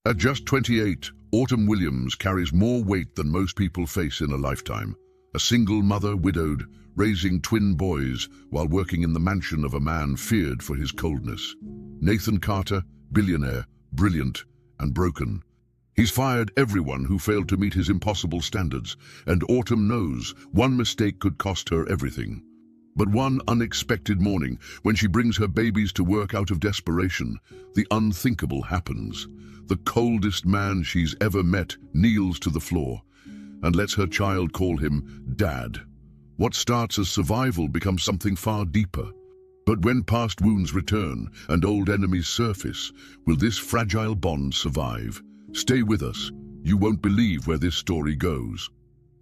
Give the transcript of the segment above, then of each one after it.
At just 28, Autumn Williams carries more weight than most people face in a lifetime. A single mother, widowed, raising twin boys while working in the mansion of a man feared for his coldness. Nathan Carter, billionaire, brilliant and broken. He's fired everyone who failed to meet his impossible standards, and Autumn knows one mistake could cost her everything. But one unexpected morning, when she brings her babies to work out of desperation, the unthinkable happens. The coldest man she's ever met kneels to the floor and lets her child call him Dad. What starts as survival becomes something far deeper. But when past wounds return and old enemies surface, will this fragile bond survive? Stay with us. You won't believe where this story goes.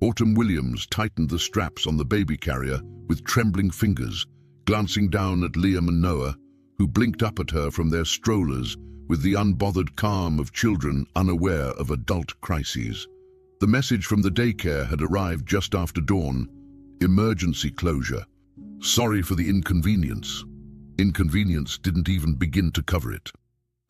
Autumn Williams tightened the straps on the baby carrier with trembling fingers, glancing down at Liam and Noah, who blinked up at her from their strollers with the unbothered calm of children unaware of adult crises. The message from the daycare had arrived just after dawn. Emergency closure. Sorry for the inconvenience. Inconvenience didn't even begin to cover it.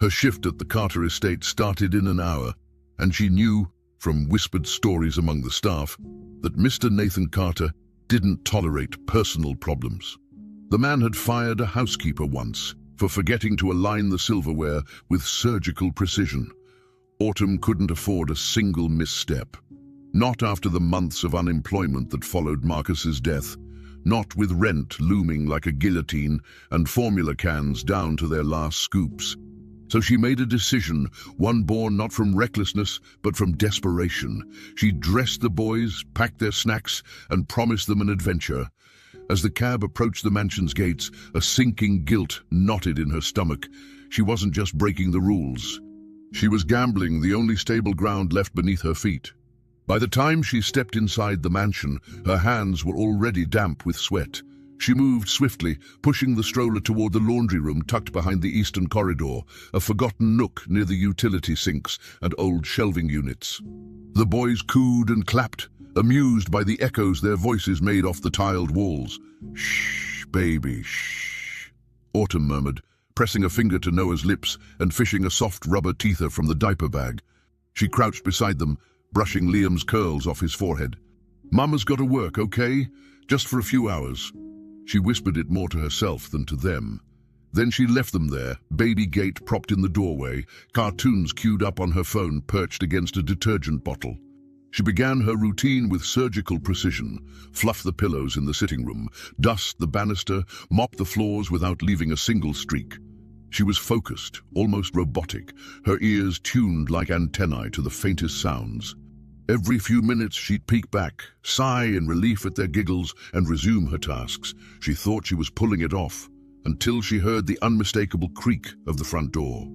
Her shift at the Carter estate started in an hour, and she knew, from whispered stories among the staff, that Mr. Nathan Carter didn't tolerate personal problems. The man had fired a housekeeper once for forgetting to align the silverware with surgical precision. Autumn couldn't afford a single misstep. Not after the months of unemployment that followed Marcus's death, not with rent looming like a guillotine and formula cans down to their last scoops. So she made a decision, one born not from recklessness, but from desperation. She dressed the boys, packed their snacks, and promised them an adventure. As the cab approached the mansion's gates, a sinking guilt knotted in her stomach. She wasn't just breaking the rules. She was gambling the only stable ground left beneath her feet. By the time she stepped inside the mansion, her hands were already damp with sweat. She moved swiftly, pushing the stroller toward the laundry room tucked behind the eastern corridor, a forgotten nook near the utility sinks and old shelving units. The boys cooed and clapped, amused by the echoes their voices made off the tiled walls. "Shh, baby, shh," Autumn murmured, pressing a finger to Noah's lips and fishing a soft rubber teether from the diaper bag. She crouched beside them, brushing Liam's curls off his forehead. "Mama's got to work, okay? Just for a few hours." She whispered it more to herself than to them. Then she left them there, baby gate propped in the doorway, cartoons queued up on her phone perched against a detergent bottle. She began her routine with surgical precision, fluff the pillows in the sitting room, dust the banister, mop the floors without leaving a single streak. She was focused, almost robotic, her ears tuned like antennae to the faintest sounds. Every few minutes she'd peek back, sigh in relief at their giggles, and resume her tasks. She thought she was pulling it off, until she heard the unmistakable creak of the front door.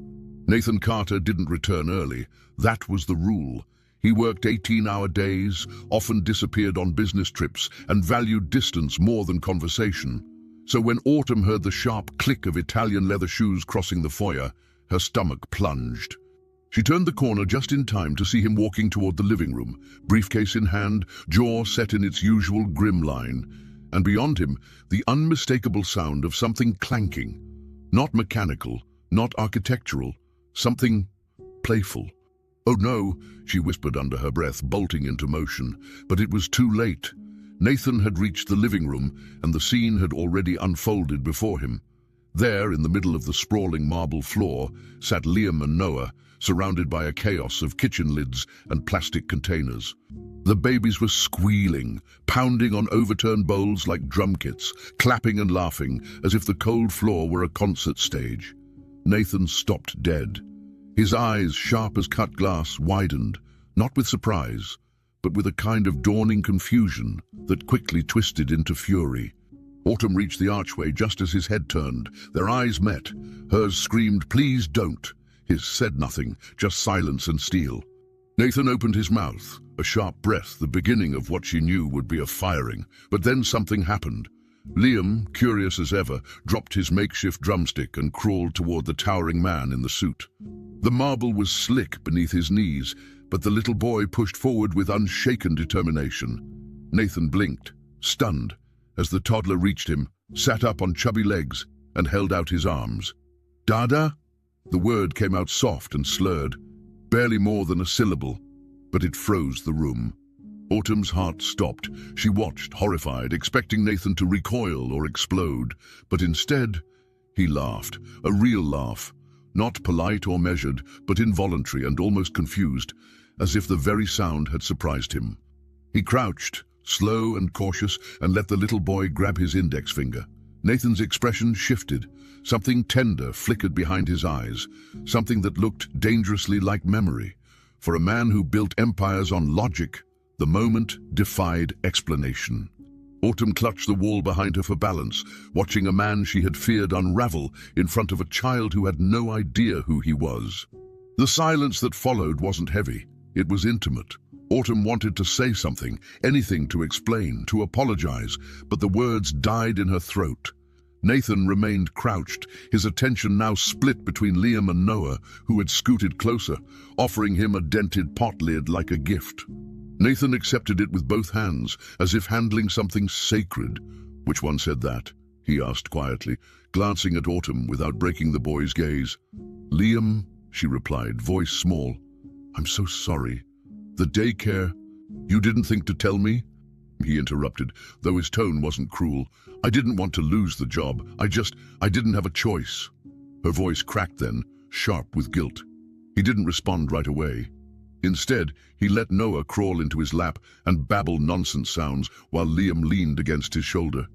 Nathan Carter didn't return early. That was the rule. He worked 18-hour days, often disappeared on business trips, and valued distance more than conversation. So when Autumn heard the sharp click of Italian leather shoes crossing the foyer, her stomach plunged. She turned the corner just in time to see him walking toward the living room, briefcase in hand, jaw set in its usual grim line, and beyond him, the unmistakable sound of something clanking. Not mechanical, not architectural, something playful. "Oh no," she whispered under her breath, bolting into motion, but it was too late. Nathan had reached the living room, and the scene had already unfolded before him. There, in the middle of the sprawling marble floor, sat Liam and Noah, surrounded by a chaos of kitchen lids and plastic containers. The babies were squealing, pounding on overturned bowls like drum kits, clapping and laughing as if the cold floor were a concert stage. Nathan stopped dead. His eyes, sharp as cut glass, widened, not with surprise, but with a kind of dawning confusion that quickly twisted into fury. Autumn reached the archway just as his head turned. Their eyes met. Hers screamed, "Please don't." His said nothing, just silence and steel. Nathan opened his mouth, a sharp breath, the beginning of what she knew would be a firing. But then something happened. Liam, curious as ever, dropped his makeshift drumstick and crawled toward the towering man in the suit. The marble was slick beneath his knees, but the little boy pushed forward with unshaken determination. Nathan blinked, stunned, as the toddler reached him, sat up on chubby legs, and held out his arms. "Dada?" The word came out soft and slurred. barely more than a syllable, but it froze the room. Autumn's heart stopped. She watched, horrified, expecting Nathan to recoil or explode, but instead, he laughed, a real laugh, not polite or measured, but involuntary and almost confused, as if the very sound had surprised him. He crouched, slow and cautious, and let the little boy grab his index finger. Nathan's expression shifted. Something tender flickered behind his eyes, something that looked dangerously like memory. For a man who built empires on logic, the moment defied explanation. Autumn clutched the wall behind her for balance, watching a man she had feared unravel in front of a child who had no idea who he was. The silence that followed wasn't heavy. It was intimate. Autumn wanted to say something, anything to explain, to apologize, but the words died in her throat. Nathan remained crouched, his attention now split between Liam and Noah, who had scooted closer, offering him a dented pot lid like a gift. Nathan accepted it with both hands, as if handling something sacred. "Which one said that?" he asked quietly, glancing at Autumn without breaking the boy's gaze. "Liam," she replied, voice small. "I'm so sorry. The daycare. You didn't think to tell me?" He interrupted, though his tone wasn't cruel. "I didn't want to lose the job. I didn't have a choice." Her voice cracked then, sharp with guilt. He didn't respond right away. Instead, he let Noah crawl into his lap and babble nonsense sounds while Liam leaned against his shoulder.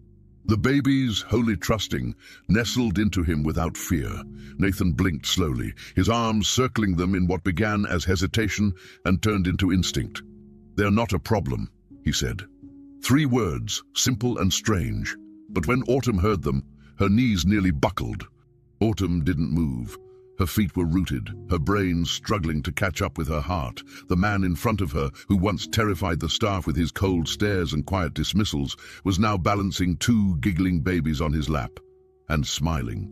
The babies, wholly trusting, nestled into him without fear. Nathan blinked slowly, his arms circling them in what began as hesitation and turned into instinct. "They're not a problem," he said. 3 words, simple and strange, but when Autumn heard them, her knees nearly buckled. Autumn didn't move. Her feet were rooted, her brain struggling to catch up with her heart. The man in front of her, who once terrified the staff with his cold stares and quiet dismissals, was now balancing 2 giggling babies on his lap, and smiling.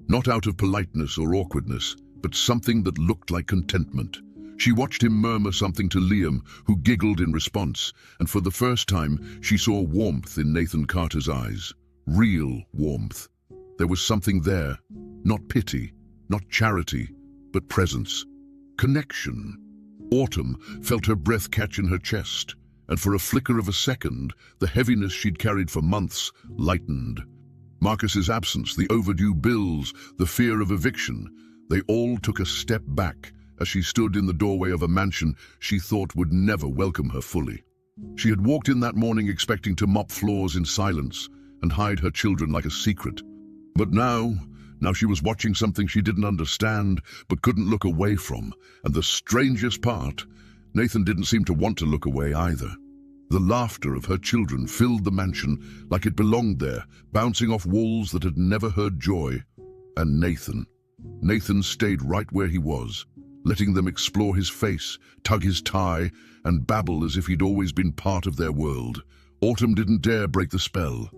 Not out of politeness or awkwardness, but something that looked like contentment. She watched him murmur something to Liam, who giggled in response, and for the first time she saw warmth in Nathan Carter's eyes. Real warmth. There was something there, not pity, not charity, but presence. Connection. Autumn felt her breath catch in her chest, and for a flicker of a second, the heaviness she'd carried for months lightened. Marcus's absence, the overdue bills, the fear of eviction, they all took a step back as she stood in the doorway of a mansion she thought would never welcome her fully. She had walked in that morning expecting to mop floors in silence and hide her children like a secret. But now she was watching something she didn't understand but couldn't look away from, and the strangest part, Nathan didn't seem to want to look away either. The laughter of her children filled the mansion like it belonged there, bouncing off walls that had never heard joy. And Nathan stayed right where he was, letting them explore his face, tug his tie, and babble as if he'd always been part of their world. Autumn didn't dare break the spell.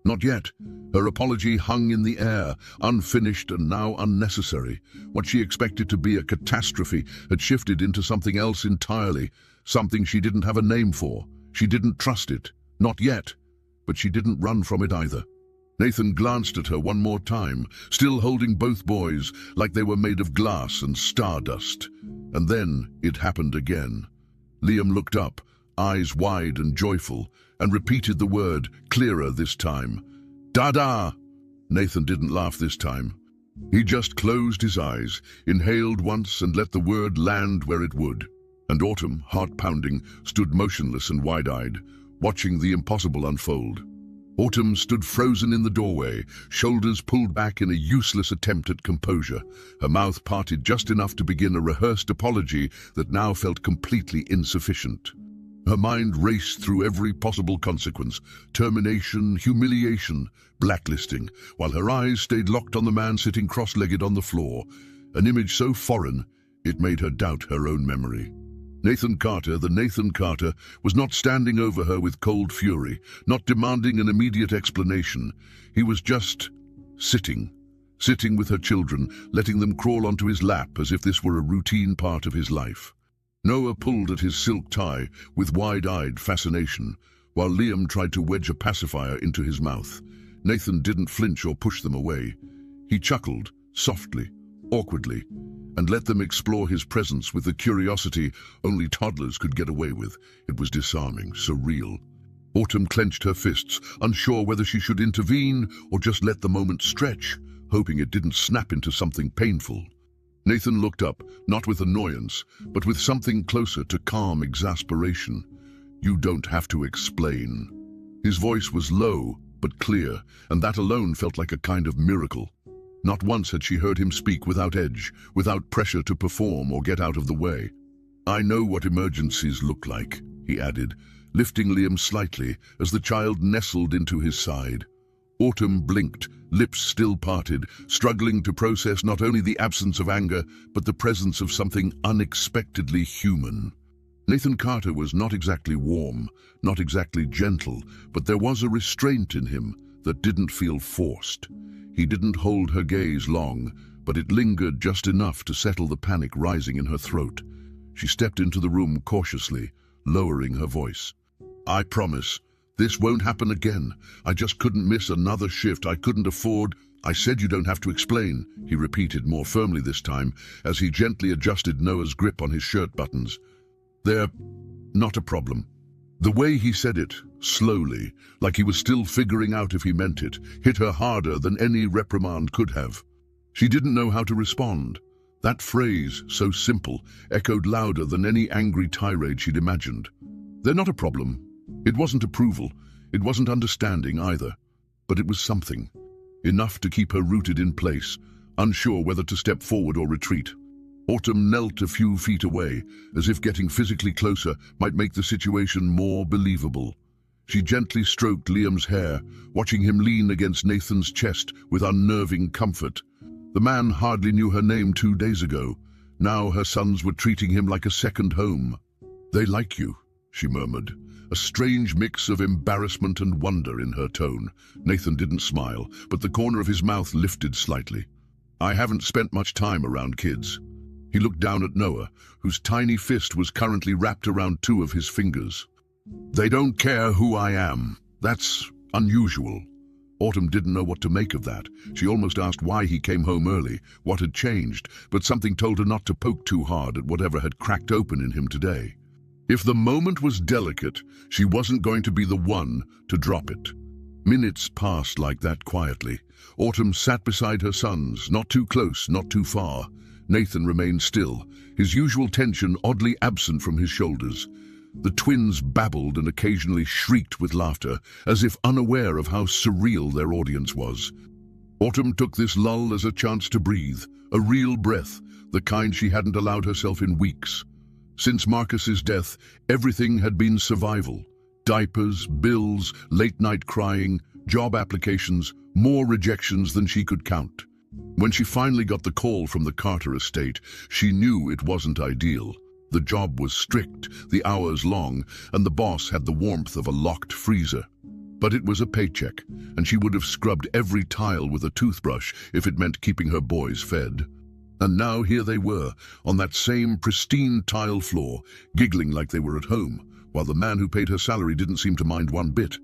Not yet. Her apology hung in the air, unfinished and now unnecessary. What she expected to be a catastrophe had shifted into something else entirely, something she didn't have a name for. She didn't trust it. Not yet. But she didn't run from it either. Nathan glanced at her one more time, still holding both boys like they were made of glass and stardust. And then it happened again. Liam looked up, eyes wide and joyful, and repeated the word, clearer this time. "Dada!" Nathan didn't laugh this time. He just closed his eyes, inhaled once and let the word land where it would. And Autumn, heart-pounding, stood motionless and wide-eyed, watching the impossible unfold. Autumn stood frozen in the doorway, shoulders pulled back in a useless attempt at composure, her mouth parted just enough to begin a rehearsed apology that now felt completely insufficient. Her mind raced through every possible consequence, termination, humiliation, blacklisting, while her eyes stayed locked on the man sitting cross-legged on the floor, an image so foreign it made her doubt her own memory. Nathan Carter, the Nathan Carter, was not standing over her with cold fury, not demanding an immediate explanation. He was just sitting with her children, letting them crawl onto his lap as if this were a routine part of his life. Noah pulled at his silk tie with wide-eyed fascination, while Liam tried to wedge a pacifier into his mouth. Nathan didn't flinch or push them away. He chuckled, softly, awkwardly, and let them explore his presence with the curiosity only toddlers could get away with. It was disarming, surreal. Autumn clenched her fists, unsure whether she should intervene or just let the moment stretch, hoping it didn't snap into something painful. Nathan looked up, not with annoyance, but with something closer to calm exasperation. "You don't have to explain." His voice was low, but clear, and that alone felt like a kind of miracle. Not once had she heard him speak without edge, without pressure to perform or get out of the way. "I know what emergencies look like," he added, lifting Liam slightly as the child nestled into his side. Autumn blinked, lips still parted, struggling to process not only the absence of anger, but the presence of something unexpectedly human. Nathan Carter was not exactly warm, not exactly gentle, but there was a restraint in him that didn't feel forced. He didn't hold her gaze long, but it lingered just enough to settle the panic rising in her throat. She stepped into the room cautiously, lowering her voice. "I promise, this won't happen again. I just couldn't miss another shift. I couldn't afford—" "I said you don't have to explain," he repeated more firmly this time, as he gently adjusted Noah's grip on his shirt buttons. "They're not a problem." The way he said it, slowly, like he was still figuring out if he meant it, hit her harder than any reprimand could have. She didn't know how to respond. That phrase, so simple, echoed louder than any angry tirade she'd imagined. "They're not a problem." It wasn't approval. It wasn't understanding either. But it was something. Enough to keep her rooted in place, unsure whether to step forward or retreat. Autumn knelt a few feet away, as if getting physically closer might make the situation more believable. She gently stroked Liam's hair, watching him lean against Nathan's chest with unnerving comfort. The man hardly knew her name 2 days ago. Now her sons were treating him like a second home. "They like you," she murmured, a strange mix of embarrassment and wonder in her tone. Nathan didn't smile, but the corner of his mouth lifted slightly. "I haven't spent much time around kids." He looked down at Noah, whose tiny fist was currently wrapped around 2 of his fingers. "They don't care who I am. That's unusual." Autumn didn't know what to make of that. She almost asked why he came home early, what had changed, but something told her not to poke too hard at whatever had cracked open in him today. If the moment was delicate, she wasn't going to be the one to drop it. Minutes passed like that quietly. Autumn sat beside her sons, not too close, not too far. Nathan remained still, his usual tension oddly absent from his shoulders. The twins babbled and occasionally shrieked with laughter, as if unaware of how surreal their audience was. Autumn took this lull as a chance to breathe, a real breath, the kind she hadn't allowed herself in weeks. Since Marcus's death, everything had been survival. Diapers, bills, late-night crying, job applications, more rejections than she could count. When she finally got the call from the Carter estate, she knew it wasn't ideal. The job was strict, the hours long, and the boss had the warmth of a locked freezer. But it was a paycheck, and she would have scrubbed every tile with a toothbrush if it meant keeping her boys fed. And now here they were, on that same pristine tile floor, giggling like they were at home, while the man who paid her salary didn't seem to mind one bit.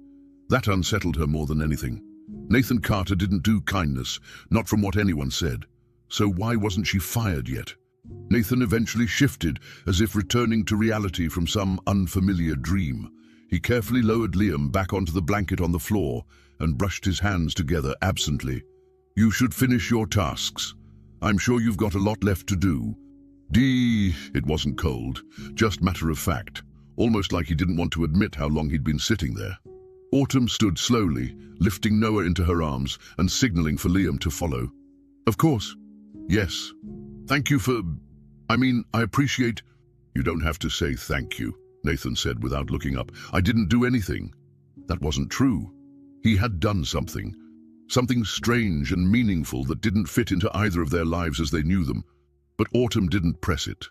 That unsettled her more than anything. Nathan Carter didn't do kindness, not from what anyone said. So why wasn't she fired yet? Nathan eventually shifted, as if returning to reality from some unfamiliar dream. He carefully lowered Liam back onto the blanket on the floor and brushed his hands together absently. "You should finish your tasks. I'm sure you've got a lot left to do." It wasn't cold, just matter of fact, almost like he didn't want to admit how long he'd been sitting there. Autumn stood slowly, lifting Noah into her arms and signaling for Liam to follow. "Of course. Yes. Thank you for... I appreciate..." "You don't have to say thank you," Nathan said without looking up. "I didn't do anything." That wasn't true. He had done something. Something strange and meaningful that didn't fit into either of their lives as they knew them. But Autumn didn't press it.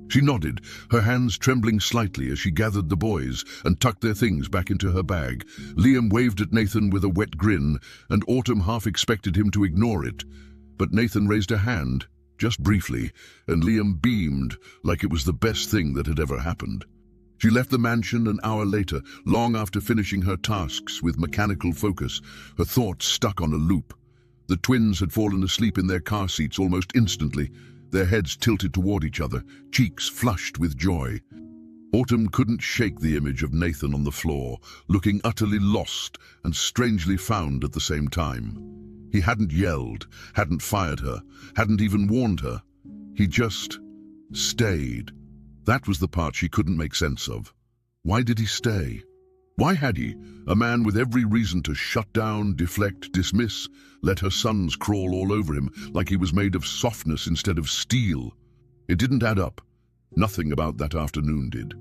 She nodded, her hands trembling slightly as she gathered the boys and tucked their things back into her bag. Liam waved at Nathan with a wet grin, and Autumn half expected him to ignore it. But Nathan raised a hand, just briefly, and Liam beamed like it was the best thing that had ever happened. She left the mansion an hour later, long after finishing her tasks with mechanical focus, her thoughts stuck on a loop. The twins had fallen asleep in their car seats almost instantly. their heads tilted toward each other, cheeks flushed with joy. Autumn couldn't shake the image of Nathan on the floor, looking utterly lost and strangely found at the same time. He hadn't yelled, hadn't fired her, hadn't even warned her. He just stayed. That was the part she couldn't make sense of. Why did he stay? Why had he, a man with every reason to shut down, deflect, dismiss, let her sons crawl all over him like he was made of softness instead of steel? It didn't add up. Nothing about that afternoon did.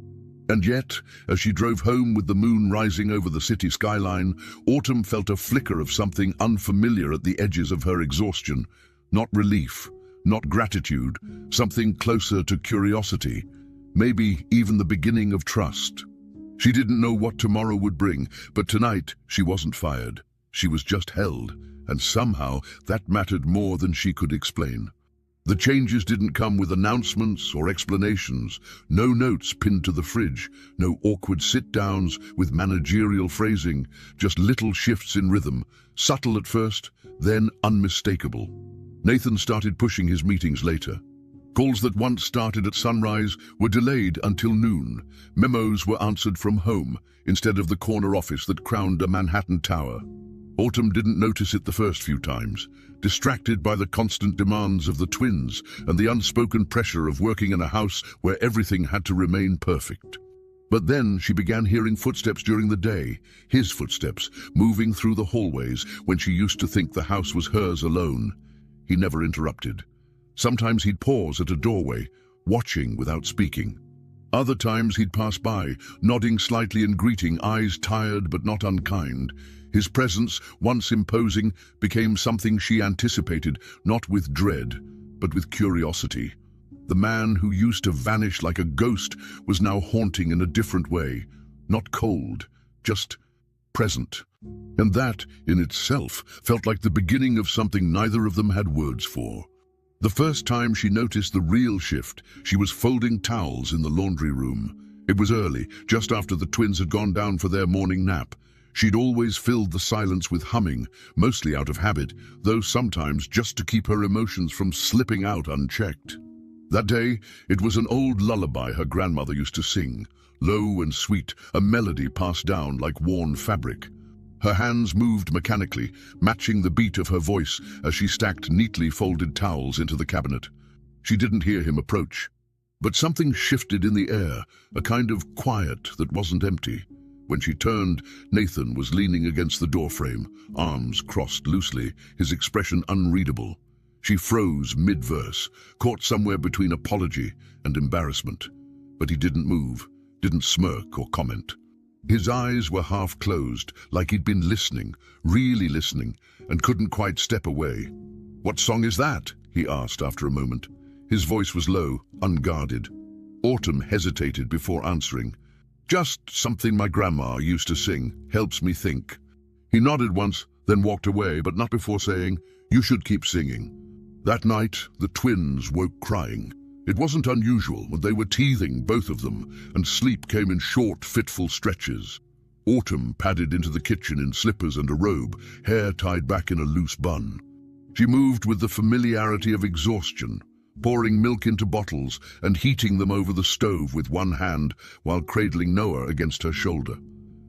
And yet, as she drove home with the moon rising over the city skyline, Autumn felt a flicker of something unfamiliar at the edges of her exhaustion. Not relief, not gratitude, something closer to curiosity, maybe even the beginning of trust. She didn't know what tomorrow would bring, but tonight she wasn't fired. She was just held, and somehow that mattered more than she could explain. The changes didn't come with announcements or explanations, no notes pinned to the fridge, no awkward sit-downs with managerial phrasing, just little shifts in rhythm, subtle at first, then unmistakable. Nathan started pushing his meetings later. Calls that once started at sunrise were delayed until noon. Memos were answered from home instead of the corner office that crowned a Manhattan tower. Autumn didn't notice it the first few times, distracted by the constant demands of the twins and the unspoken pressure of working in a house where everything had to remain perfect. But then she began hearing footsteps during the day, his footsteps, moving through the hallways when she used to think the house was hers alone. He never interrupted. Sometimes he'd pause at a doorway, watching without speaking. Other times he'd pass by, nodding slightly and greeting, eyes tired but not unkind. His presence, once imposing, became something she anticipated, not with dread, but with curiosity. The man who used to vanish like a ghost was now haunting in a different way, not cold, just present. And that, in itself, felt like the beginning of something neither of them had words for. The first time she noticed the real shift, she was folding towels in the laundry room. It was early, just after the twins had gone down for their morning nap. She'd always filled the silence with humming, mostly out of habit, though sometimes just to keep her emotions from slipping out unchecked. That day, it was an old lullaby her grandmother used to sing, low and sweet, a melody passed down like worn fabric. Her hands moved mechanically, matching the beat of her voice as she stacked neatly folded towels into the cabinet. She didn't hear him approach. But something shifted in the air, a kind of quiet that wasn't empty. When she turned, Nathan was leaning against the doorframe, arms crossed loosely, his expression unreadable. She froze mid-verse, caught somewhere between apology and embarrassment. But he didn't move, didn't smirk or comment. His eyes were half closed, like he'd been listening, really listening, and couldn't quite step away. "What song is that?" he asked after a moment. His voice was low, unguarded. Autumn hesitated before answering. "Just something my grandma used to sing, helps me think." He nodded once, then walked away, but not before saying, "You should keep singing." That night, the twins woke crying. It wasn't unusual, and they were teething, both of them, and sleep came in short, fitful stretches. Autumn padded into the kitchen in slippers and a robe, hair tied back in a loose bun. She moved with the familiarity of exhaustion, pouring milk into bottles and heating them over the stove with one hand while cradling Noah against her shoulder.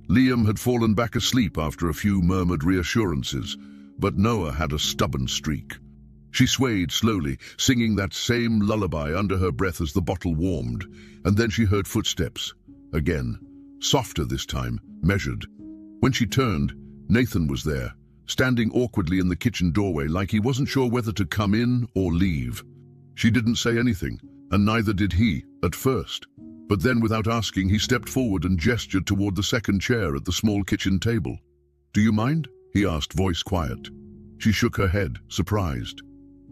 Liam had fallen back asleep after a few murmured reassurances, but Noah had a stubborn streak. She swayed slowly, singing that same lullaby under her breath as the bottle warmed, and then she heard footsteps. Again, softer this time, measured. When she turned, Nathan was there, standing awkwardly in the kitchen doorway like he wasn't sure whether to come in or leave. She didn't say anything, and neither did he, at first. But then, without asking, he stepped forward and gestured toward the second chair at the small kitchen table. "Do you mind?" he asked, voice quiet. She shook her head, surprised.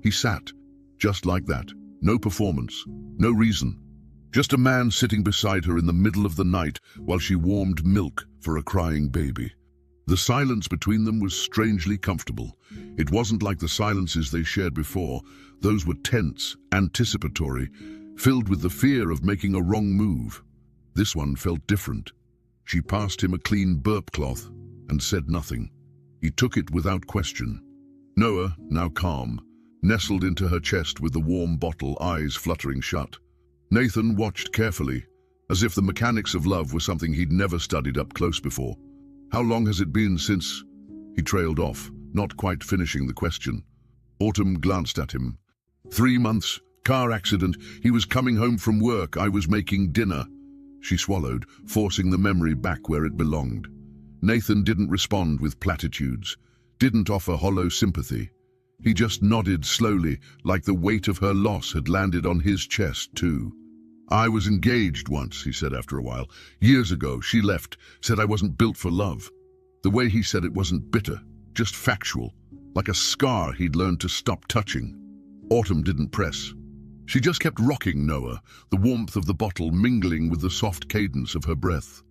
He sat, just like that. No performance, no reason. Just a man sitting beside her in the middle of the night while she warmed milk for a crying baby. The silence between them was strangely comfortable. It wasn't like the silences they shared before. Those were tense, anticipatory, filled with the fear of making a wrong move. This one felt different. She passed him a clean burp cloth and said nothing. He took it without question. Noah, now calm, nestled into her chest with the warm bottle, eyes fluttering shut. Nathan watched carefully, as if the mechanics of love were something he'd never studied up close before. "How long has it been since—" He trailed off, not quite finishing the question. Autumn glanced at him. 3 months, car accident, he was coming home from work, I was making dinner." She swallowed, forcing the memory back where it belonged. Nathan didn't respond with platitudes, didn't offer hollow sympathy. He just nodded slowly, like the weight of her loss had landed on his chest too. "I was engaged once," he said after a while. "Years ago, she left, said I wasn't built for love." The way he said it wasn't bitter, just factual, like a scar he'd learned to stop touching. Autumn didn't press. She just kept rocking Noah, the warmth of the bottle mingling with the soft cadence of her breath.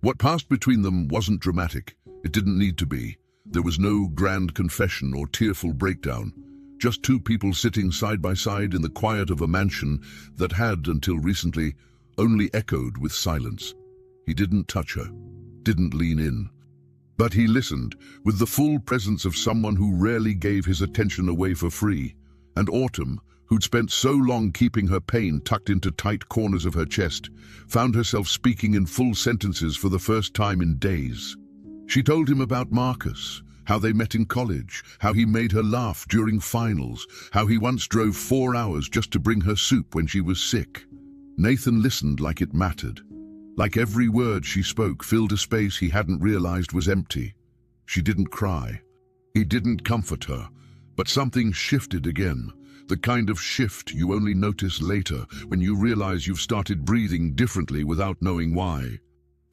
What passed between them wasn't dramatic. It didn't need to be. There was no grand confession or tearful breakdown. Just two people sitting side by side in the quiet of a mansion that had, until recently, only echoed with silence. He didn't touch her, didn't lean in. But he listened, with the full presence of someone who rarely gave his attention away for free. And Autumn, who'd spent so long keeping her pain tucked into tight corners of her chest, found herself speaking in full sentences for the first time in days. She told him about Marcus, how they met in college, how he made her laugh during finals, how he once drove 4 hours just to bring her soup when she was sick. Nathan listened like it mattered. Like every word she spoke filled a space he hadn't realized was empty. She didn't cry. He didn't comfort her, but something shifted again. The kind of shift you only notice later, when you realize you've started breathing differently without knowing why.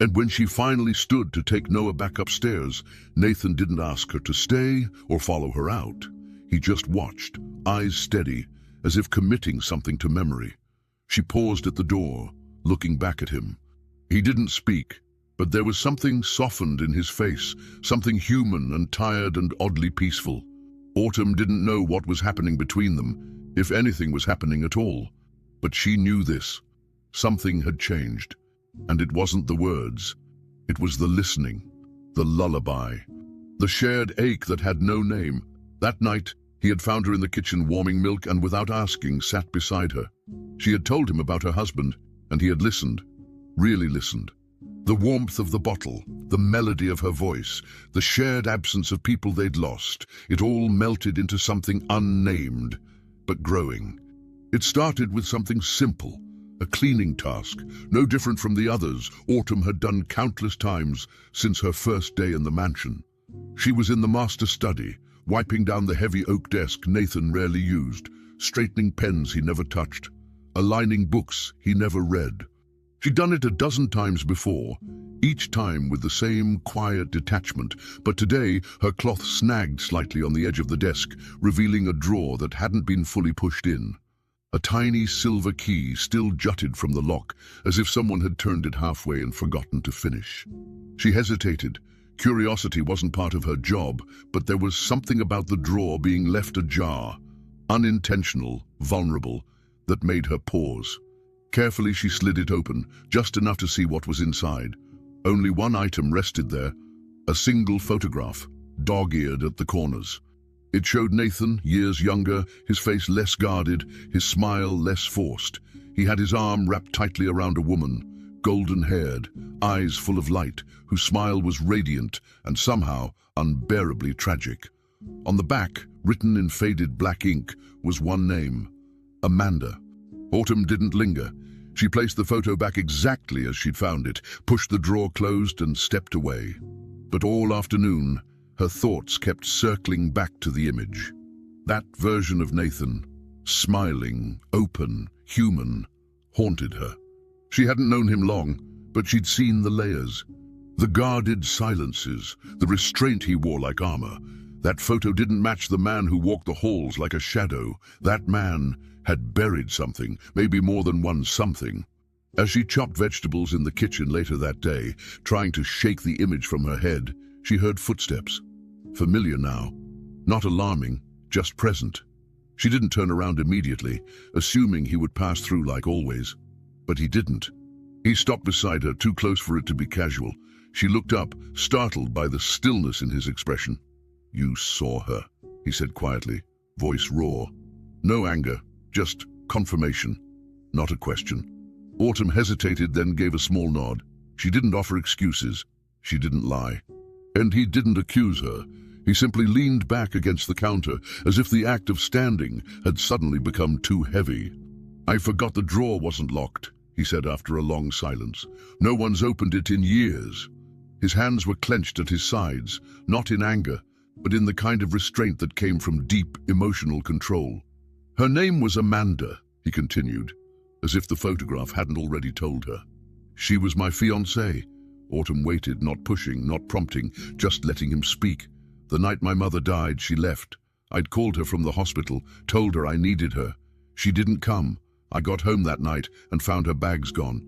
And when she finally stood to take Noah back upstairs, Nathan didn't ask her to stay or follow her out. He just watched, eyes steady, as if committing something to memory. She paused at the door, looking back at him. He didn't speak, but there was something softened in his face, something human and tired and oddly peaceful. Autumn didn't know what was happening between them, if anything was happening at all. But she knew this. Something had changed. And it wasn't the words. It was the listening, the lullaby, the shared ache that had no name. That night, he had found her in the kitchen warming milk and without asking sat beside her. She had told him about her husband, and he had listened, really listened. The warmth of the bottle, the melody of her voice, the shared absence of people they'd lost, it all melted into something unnamed, but growing. It started with something simple, a cleaning task, no different from the others Autumn had done countless times since her first day in the mansion. She was in the master study, wiping down the heavy oak desk Nathan rarely used, straightening pens he never touched, aligning books he never read. She'd done it a dozen times before, each time with the same quiet detachment, but today her cloth snagged slightly on the edge of the desk, revealing a drawer that hadn't been fully pushed in. A tiny silver key still jutted from the lock, as if someone had turned it halfway and forgotten to finish. She hesitated. Curiosity wasn't part of her job, but there was something about the drawer being left ajar, unintentional, vulnerable, that made her pause. Carefully she slid it open, just enough to see what was inside. Only one item rested there, a single photograph, dog-eared at the corners. It showed Nathan, years younger, his face less guarded, his smile less forced. He had his arm wrapped tightly around a woman, golden-haired, eyes full of light, whose smile was radiant and somehow unbearably tragic. On the back, written in faded black ink, was one name, Amanda. Autumn didn't linger. She placed the photo back exactly as she'd found it, pushed the drawer closed and stepped away. But all afternoon, her thoughts kept circling back to the image. That version of Nathan, smiling, open, human, haunted her. She hadn't known him long, but she'd seen the layers. The guarded silences, the restraint he wore like armor. That photo didn't match the man who walked the halls like a shadow. That man had buried something, maybe more than one something. As she chopped vegetables in the kitchen later that day, trying to shake the image from her head, she heard footsteps. Familiar now. Not alarming, just present. She didn't turn around immediately, assuming he would pass through like always. But he didn't. He stopped beside her, too close for it to be casual. She looked up, startled by the stillness in his expression. "You saw her," he said quietly, voice raw. No anger, just confirmation, not a question. Autumn hesitated, then gave a small nod. She didn't offer excuses. She didn't lie. And he didn't accuse her. He simply leaned back against the counter, as if the act of standing had suddenly become too heavy. "I forgot the drawer wasn't locked," he said after a long silence. "No one's opened it in years." His hands were clenched at his sides, not in anger, but in the kind of restraint that came from deep emotional control. "Her name was Amanda," he continued, as if the photograph hadn't already told her. "She was my fiancée." Autumn waited, not pushing, not prompting, just letting him speak. "The night my mother died, she left. I'd called her from the hospital, told her I needed her. She didn't come. I got home that night and found her bags gone."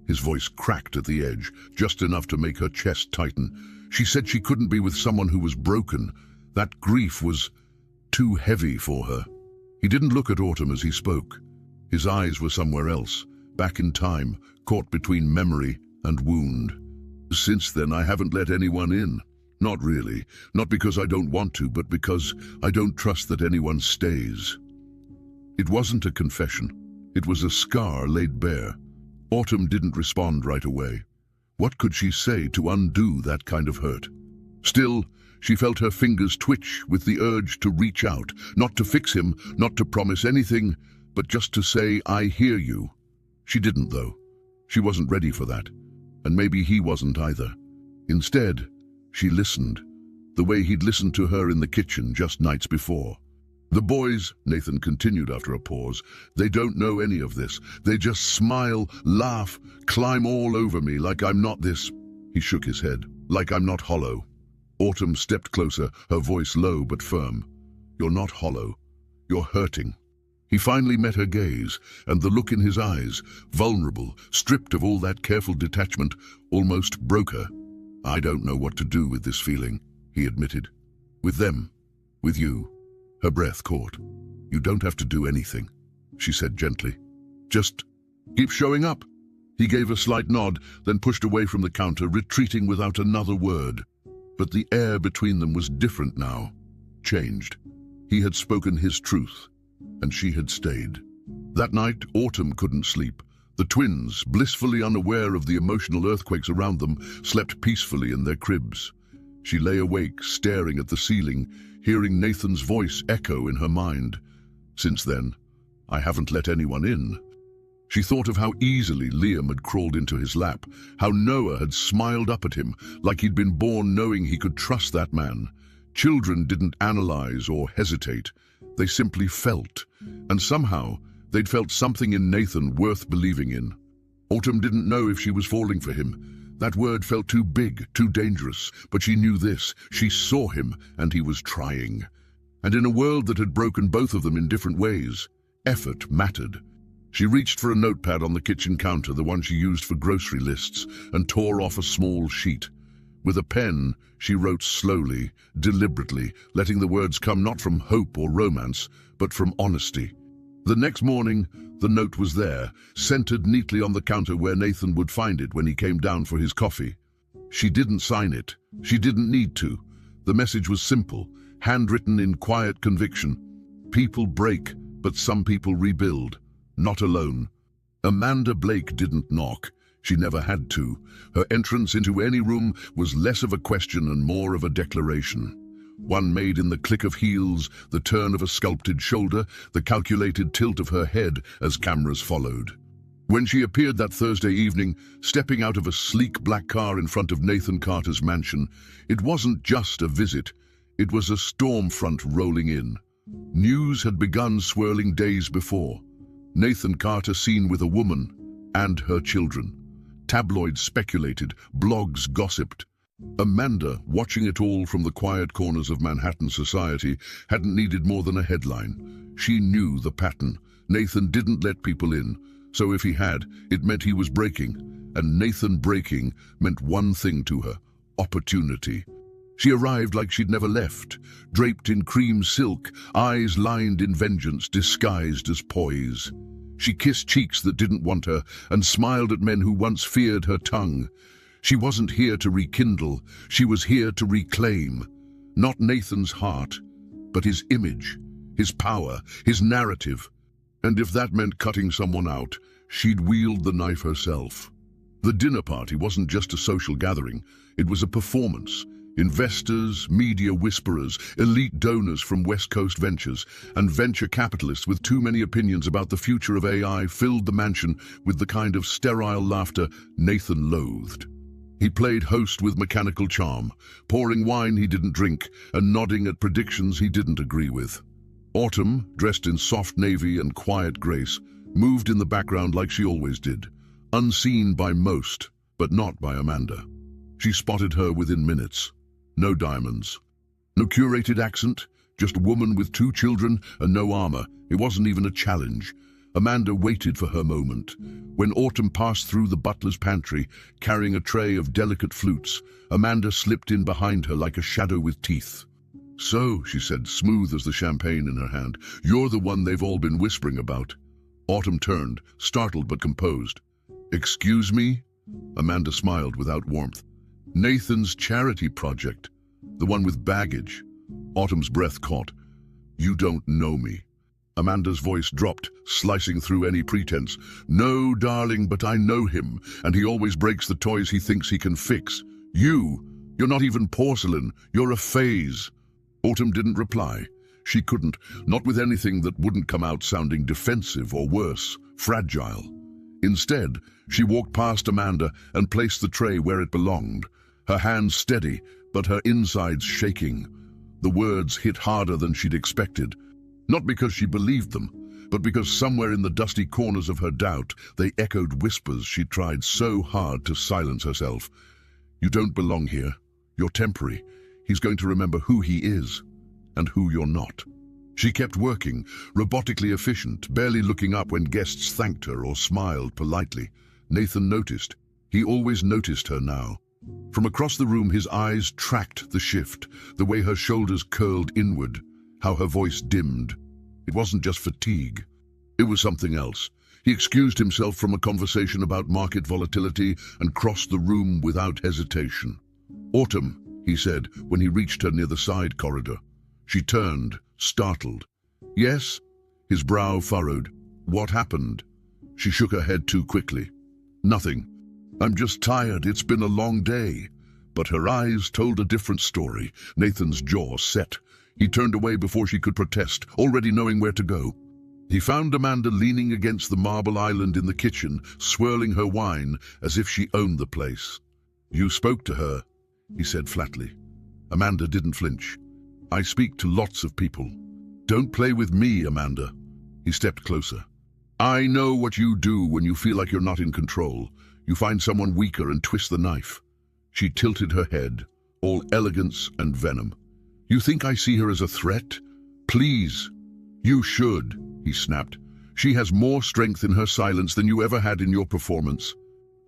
His voice cracked at the edge, just enough to make her chest tighten. She said she couldn't be with someone who was broken. That grief was too heavy for her. He didn't look at Autumn as he spoke. His eyes were somewhere else, back in time, caught between memory and wound. "Since then, I haven't let anyone in. Not really. Not because I don't want to, but because I don't trust that anyone stays." It wasn't a confession. It was a scar laid bare. Autumn didn't respond right away. What could she say to undo that kind of hurt? Still, she felt her fingers twitch with the urge to reach out, not to fix him, not to promise anything, but just to say, "I hear you." She didn't, though. She wasn't ready for that, and maybe he wasn't either. Instead, she listened, the way he'd listened to her in the kitchen just nights before. "The boys," Nathan continued after a pause, "they don't know any of this. They just smile, laugh, climb all over me like I'm not this." He shook his head. "Like I'm not hollow." Autumn stepped closer, her voice low but firm. "You're not hollow. You're hurting." He finally met her gaze, and the look in his eyes, vulnerable, stripped of all that careful detachment, almost broke her. "I don't know what to do with this feeling," he admitted. "With them. With you." Her breath caught. "You don't have to do anything," she said gently. "Just keep showing up." He gave a slight nod, then pushed away from the counter, retreating without another word. But the air between them was different now, changed. He had spoken his truth, and she had stayed. That night, Autumn couldn't sleep. The twins, blissfully unaware of the emotional earthquakes around them, slept peacefully in their cribs. She lay awake, staring at the ceiling, hearing Nathan's voice echo in her mind. Since then, "I haven't let anyone in." She thought of how easily Liam had crawled into his lap, how Noah had smiled up at him, like he'd been born knowing he could trust that man. Children didn't analyze or hesitate. They simply felt, and somehow they'd felt something in Nathan worth believing in. Autumn didn't know if she was falling for him. That word felt too big, too dangerous, but she knew this. She saw him, and he was trying. And in a world that had broken both of them in different ways, effort mattered. She reached for a notepad on the kitchen counter, the one she used for grocery lists, and tore off a small sheet. With a pen, she wrote slowly, deliberately, letting the words come not from hope or romance, but from honesty. The next morning, the note was there, centered neatly on the counter where Nathan would find it when he came down for his coffee. She didn't sign it. She didn't need to. The message was simple, handwritten in quiet conviction. People break, but some people rebuild. Not alone. Amanda Blake didn't knock. She never had to. Her entrance into any room was less of a question and more of a declaration. One made in the click of heels, the turn of a sculpted shoulder, the calculated tilt of her head as cameras followed. When she appeared that Thursday evening, stepping out of a sleek black car in front of Nathan Carter's mansion, it wasn't just a visit. It was a storm front rolling in. News had begun swirling days before. Nathan Carter seen with a woman and her children. Tabloids speculated, blogs gossiped. Amanda, watching it all from the quiet corners of Manhattan society, hadn't needed more than a headline. She knew the pattern. Nathan didn't let people in, so if he had, it meant he was breaking. And Nathan breaking meant one thing to her: opportunity. She arrived like she'd never left, draped in cream silk, eyes lined in vengeance disguised as poise. She kissed cheeks that didn't want her and smiled at men who once feared her tongue. She wasn't here to rekindle, she was here to reclaim. Not Nathan's heart, but his image, his power, his narrative. And if that meant cutting someone out, she'd wield the knife herself. The dinner party wasn't just a social gathering, it was a performance. Investors, media whisperers, elite donors from West Coast ventures, and venture capitalists with too many opinions about the future of AI filled the mansion with the kind of sterile laughter Nathan loathed. He played host with mechanical charm, pouring wine he didn't drink and nodding at predictions he didn't agree with. Autumn, dressed in soft navy and quiet grace, moved in the background like she always did, unseen by most, but not by Amanda. She spotted her within minutes. No diamonds. No curated accent, just a woman with 2 children and no armor. It wasn't even a challenge. Amanda waited for her moment. When Autumn passed through the butler's pantry, carrying a tray of delicate flutes, Amanda slipped in behind her like a shadow with teeth. "So," she said, smooth as the champagne in her hand, "you're the one they've all been whispering about." Autumn turned, startled but composed. "Excuse me?" Amanda smiled without warmth. "Nathan's charity project, the one with baggage." Autumn's breath caught. "You don't know me." Amanda's voice dropped, slicing through any pretense. "No, darling, but I know him, and he always breaks the toys he thinks he can fix. You're not even porcelain, you're a phase." Autumn didn't reply. She couldn't, not with anything that wouldn't come out sounding defensive or worse, fragile. Instead, she walked past Amanda and placed the tray where it belonged, her hands steady, but her insides shaking. The words hit harder than she'd expected. Not because she believed them, but because somewhere in the dusty corners of her doubt, they echoed whispers she tried so hard to silence herself. "You don't belong here. You're temporary. He's going to remember who he is, and who you're not." She kept working, robotically efficient, barely looking up when guests thanked her or smiled politely. Nathan noticed. He always noticed her now. From across the room, his eyes tracked the shift, the way her shoulders curled inward, how her voice dimmed. It wasn't just fatigue. It was something else. He excused himself from a conversation about market volatility and crossed the room without hesitation. "Autumn," he said when he reached her near the side corridor. She turned, startled. "Yes?" His brow furrowed. "What happened?" She shook her head too quickly. "Nothing. I'm just tired. It's been a long day." But her eyes told a different story. Nathan's jaw set. He turned away before she could protest, already knowing where to go. He found Amanda leaning against the marble island in the kitchen, swirling her wine as if she owned the place. "You spoke to her," he said flatly. Amanda didn't flinch. "I speak to lots of people." "Don't play with me, Amanda." He stepped closer. "I know what you do when you feel like you're not in control. You find someone weaker and twist the knife." She tilted her head, all elegance and venom. "You think I see her as a threat? Please." "You should," he snapped. "She has more strength in her silence than you ever had in your performance."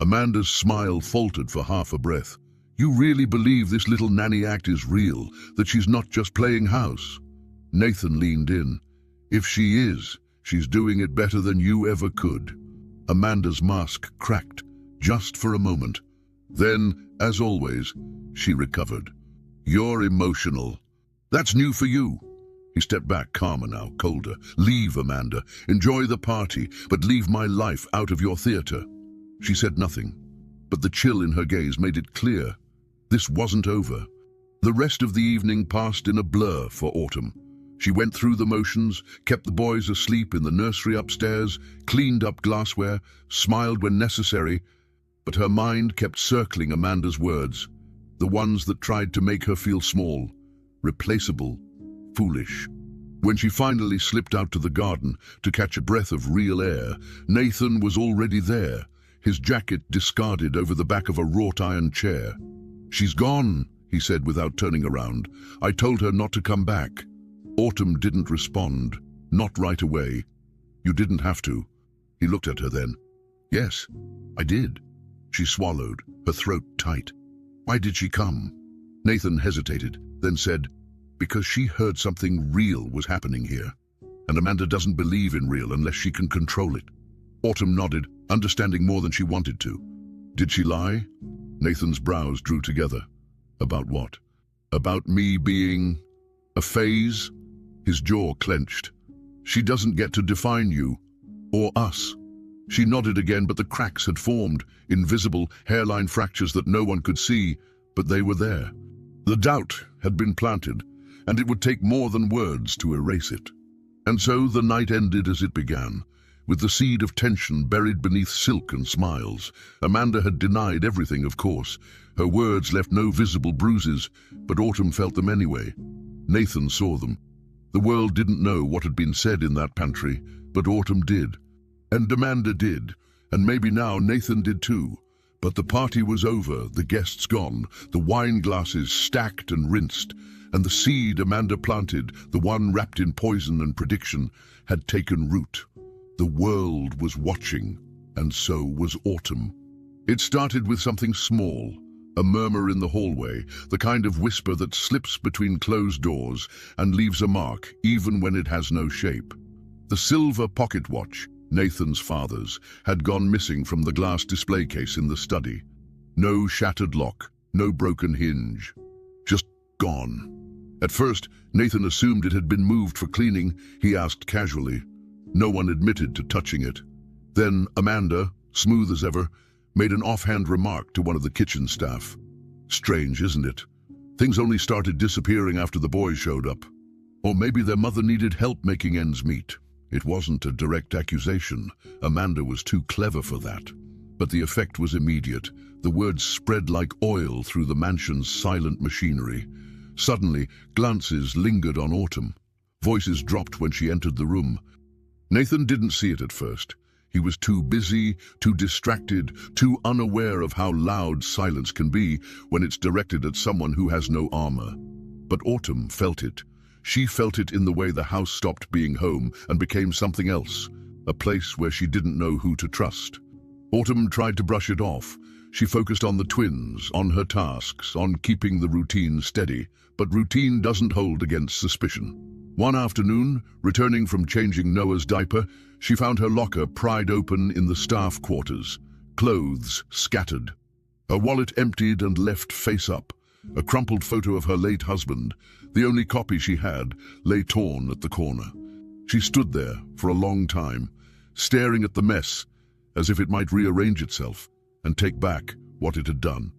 Amanda's smile faltered for half a breath. "You really believe this little nanny act is real, that she's not just playing house?" Nathan leaned in. "If she is, she's doing it better than you ever could." Amanda's mask cracked, just for a moment. Then, as always, she recovered. "You're emotional. That's new for you." He stepped back, calmer now, colder. "Leave, Amanda. Enjoy the party, but leave my life out of your theater." She said nothing, but the chill in her gaze made it clear. This wasn't over. The rest of the evening passed in a blur for Autumn. She went through the motions, kept the boys asleep in the nursery upstairs, cleaned up glassware, smiled when necessary, but her mind kept circling Amanda's words, the ones that tried to make her feel small, replaceable, foolish. When she finally slipped out to the garden to catch a breath of real air, Nathan was already there, his jacket discarded over the back of a wrought-iron chair. "She's gone," he said without turning around. "I told her not to come back." Autumn didn't respond, not right away. "You didn't have to." He looked at her then. "Yes, I did." She swallowed, her throat tight. "Why did she come?" Nathan hesitated, then said, "Because she heard something real was happening here. And Amanda doesn't believe in real unless she can control it." Autumn nodded, understanding more than she wanted to. "Did she lie?" Nathan's brows drew together. "About what?" "About me being a phase?" His jaw clenched. "She doesn't get to define you. Or us." She nodded again, but the cracks had formed, invisible hairline fractures that no one could see, but they were there. The doubt had been planted, and it would take more than words to erase it. And so the night ended as it began, with the seed of tension buried beneath silk and smiles. Amanda had denied everything, of course. Her words left no visible bruises, but Autumn felt them anyway. Nathan saw them. The world didn't know what had been said in that pantry, but Autumn did. And Amanda did, and maybe now Nathan did too. But the party was over, the guests gone, the wine glasses stacked and rinsed, and the seed Amanda planted, the one wrapped in poison and prediction, had taken root. The world was watching, and so was Autumn. It started with something small, a murmur in the hallway, the kind of whisper that slips between closed doors and leaves a mark, even when it has no shape. The silver pocket watch, Nathan's father's, had gone missing from the glass display case in the study. No shattered lock, no broken hinge. Just gone. At first, Nathan assumed it had been moved for cleaning. He asked casually. No one admitted to touching it. Then Amanda, smooth as ever, made an offhand remark to one of the kitchen staff. Strange, isn't it? Things only started disappearing after the boys showed up. Or maybe their mother needed help making ends meet. It wasn't a direct accusation. Amanda was too clever for that. But the effect was immediate. The words spread like oil through the mansion's silent machinery. Suddenly, glances lingered on Autumn. Voices dropped when she entered the room. Nathan didn't see it at first. He was too busy, too distracted, too unaware of how loud silence can be when it's directed at someone who has no armor. But Autumn felt it. She felt it in the way the house stopped being home and became something else, a place where she didn't know who to trust. Autumn tried to brush it off. She focused on the twins, on her tasks, on keeping the routine steady, but routine doesn't hold against suspicion. One afternoon, returning from changing Noah's diaper, she found her locker pried open in the staff quarters, clothes scattered. Her wallet emptied and left face up. A crumpled photo of her late husband, the only copy she had, lay torn at the corner. She stood there for a long time, staring at the mess, as if it might rearrange itself and take back what it had done.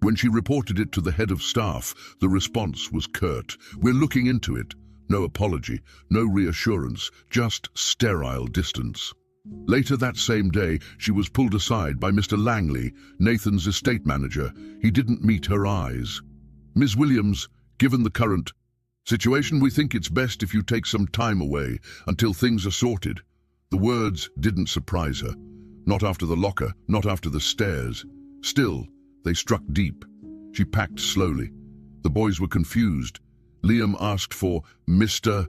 When she reported it to the head of staff, the response was curt. "We're looking into it." No apology, no reassurance, just sterile distance. Later that same day, she was pulled aside by Mr. Langley, Nathan's estate manager. He didn't meet her eyes. "Ms. Williams, given the current situation, we think it's best if you take some time away until things are sorted." The words didn't surprise her. Not after the locker, not after the stairs. Still, they struck deep. She packed slowly. The boys were confused. Liam asked for Mr.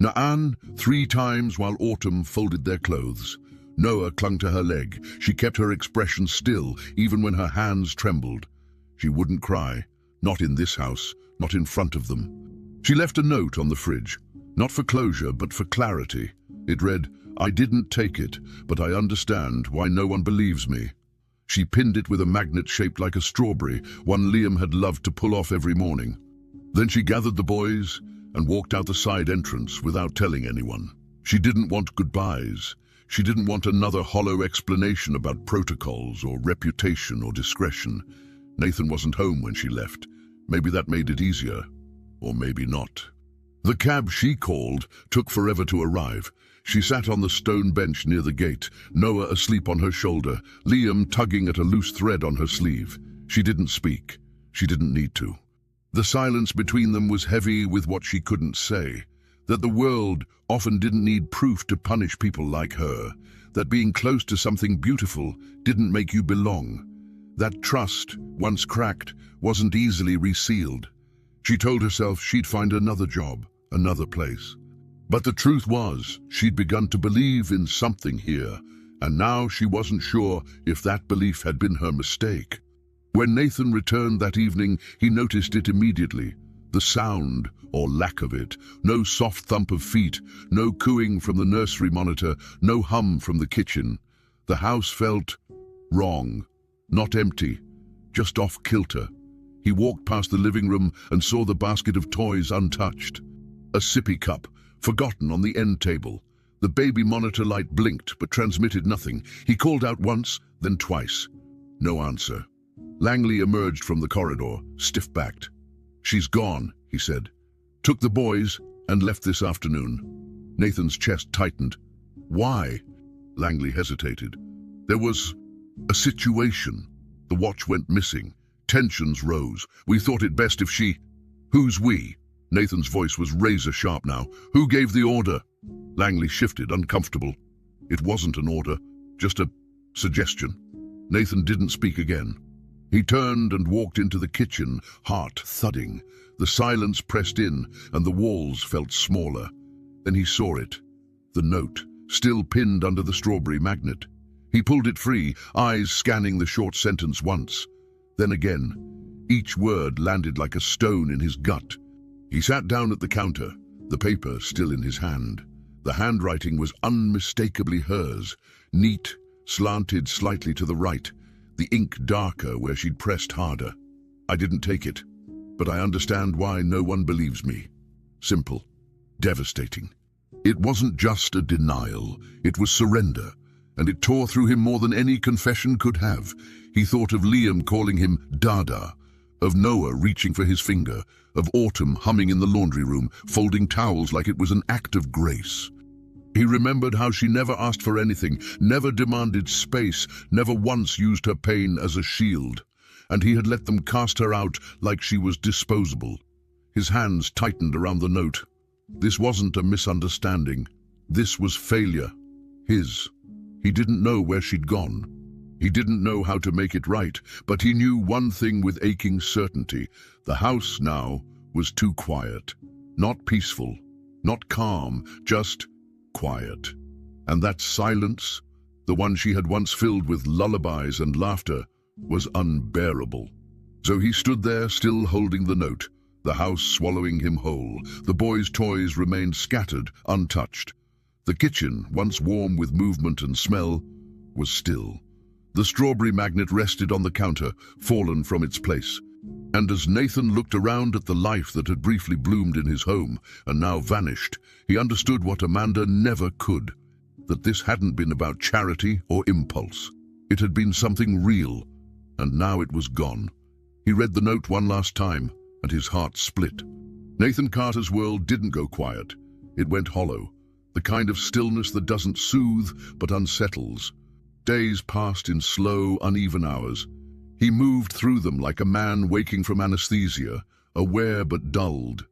Naan 3 times while Autumn folded their clothes. Noah clung to her leg. She kept her expression still, even when her hands trembled. She wouldn't cry. Not in this house, not in front of them. She left a note on the fridge, not for closure, but for clarity. It read, "I didn't take it, but I understand why no one believes me." She pinned it with a magnet shaped like a strawberry, one Liam had loved to pull off every morning. Then she gathered the boys and walked out the side entrance without telling anyone. She didn't want goodbyes. She didn't want another hollow explanation about protocols or reputation or discretion. Nathan wasn't home when she left. Maybe that made it easier, or maybe not. The cab she called took forever to arrive. She sat on the stone bench near the gate, Noah asleep on her shoulder, Liam tugging at a loose thread on her sleeve. She didn't speak. She didn't need to. The silence between them was heavy with what she couldn't say. That the world often didn't need proof to punish people like her. That being close to something beautiful didn't make you belong. That trust, once cracked, wasn't easily resealed. She told herself she'd find another job, another place. But the truth was, she'd begun to believe in something here, and now she wasn't sure if that belief had been her mistake. When Nathan returned that evening, he noticed it immediately. The sound, or lack of it, no soft thump of feet, no cooing from the nursery monitor, no hum from the kitchen. The house felt wrong, not empty, just off kilter. He walked past the living room and saw the basket of toys untouched. A sippy cup, forgotten on the end table. The baby monitor light blinked but transmitted nothing. He called out once, then twice. No answer. Langley emerged from the corridor, stiff-backed. "She's gone," he said. "Took the boys and left this afternoon." Nathan's chest tightened. "Why?" Langley hesitated. "There was a situation. The watch went missing. Tensions rose. We thought it best if she—" "Who's we?" Nathan's voice was razor-sharp now. "Who gave the order?" Langley shifted, uncomfortable. It wasn't an order, just a suggestion. Nathan didn't speak again. He turned and walked into the kitchen, heart thudding. The silence pressed in, and the walls felt smaller. Then he saw it. The note, still pinned under the strawberry magnet. He pulled it free, eyes scanning the short sentence once. Then again. Each word landed like a stone in his gut. He sat down at the counter, the paper still in his hand. The handwriting was unmistakably hers, neat, slanted slightly to the right, the ink darker where she'd pressed harder. "I didn't take it, but I understand why no one believes me." Simple, devastating. It wasn't just a denial, it was surrender, and it tore through him more than any confession could have. He thought of Liam calling him Dada, of Noah reaching for his finger, of Autumn humming in the laundry room, folding towels like it was an act of grace. He remembered how she never asked for anything, never demanded space, never once used her pain as a shield, and he had let them cast her out like she was disposable. His hands tightened around the note. This wasn't a misunderstanding. This was failure. His. He didn't know where she'd gone. He didn't know how to make it right, but he knew one thing with aching certainty. The house now was too quiet. Not peaceful, not calm, just quiet. And that silence, the one she had once filled with lullabies and laughter, was unbearable. So he stood there, still holding the note, the house swallowing him whole. The boys' toys remained scattered, untouched. The kitchen, once warm with movement and smell, was still. The strawberry magnet rested on the counter, fallen from its place. And as Nathan looked around at the life that had briefly bloomed in his home and now vanished, he understood what Amanda never could, that this hadn't been about charity or impulse. It had been something real, and now it was gone. He read the note one last time, and his heart split. Nathan Carter's world didn't go quiet. It went hollow, the kind of stillness that doesn't soothe but unsettles. Days passed in slow, uneven hours. He moved through them like a man waking from anesthesia, aware but dulled.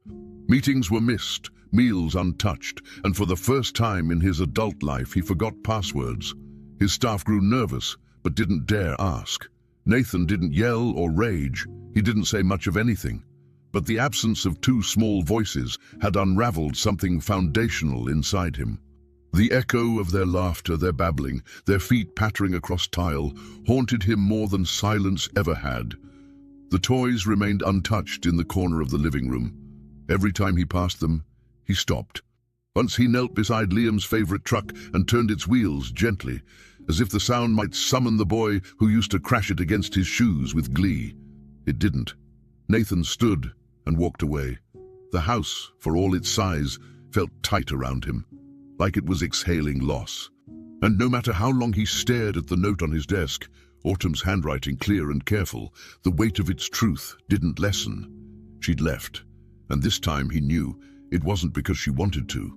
Meetings were missed, meals untouched, and for the first time in his adult life he forgot passwords. His staff grew nervous, but didn't dare ask. Nathan didn't yell or rage. He didn't say much of anything. But the absence of two small voices had unraveled something foundational inside him. The echo of their laughter, their babbling, their feet pattering across tile, haunted him more than silence ever had. The toys remained untouched in the corner of the living room. Every time he passed them, he stopped. Once he knelt beside Liam's favorite truck and turned its wheels gently, as if the sound might summon the boy who used to crash it against his shoes with glee. It didn't. Nathan stood and walked away. The house, for all its size, felt tight around him, like it was exhaling loss. And no matter how long he stared at the note on his desk, Autumn's handwriting clear and careful, the weight of its truth didn't lessen. She'd left, and this time he knew it wasn't because she wanted to.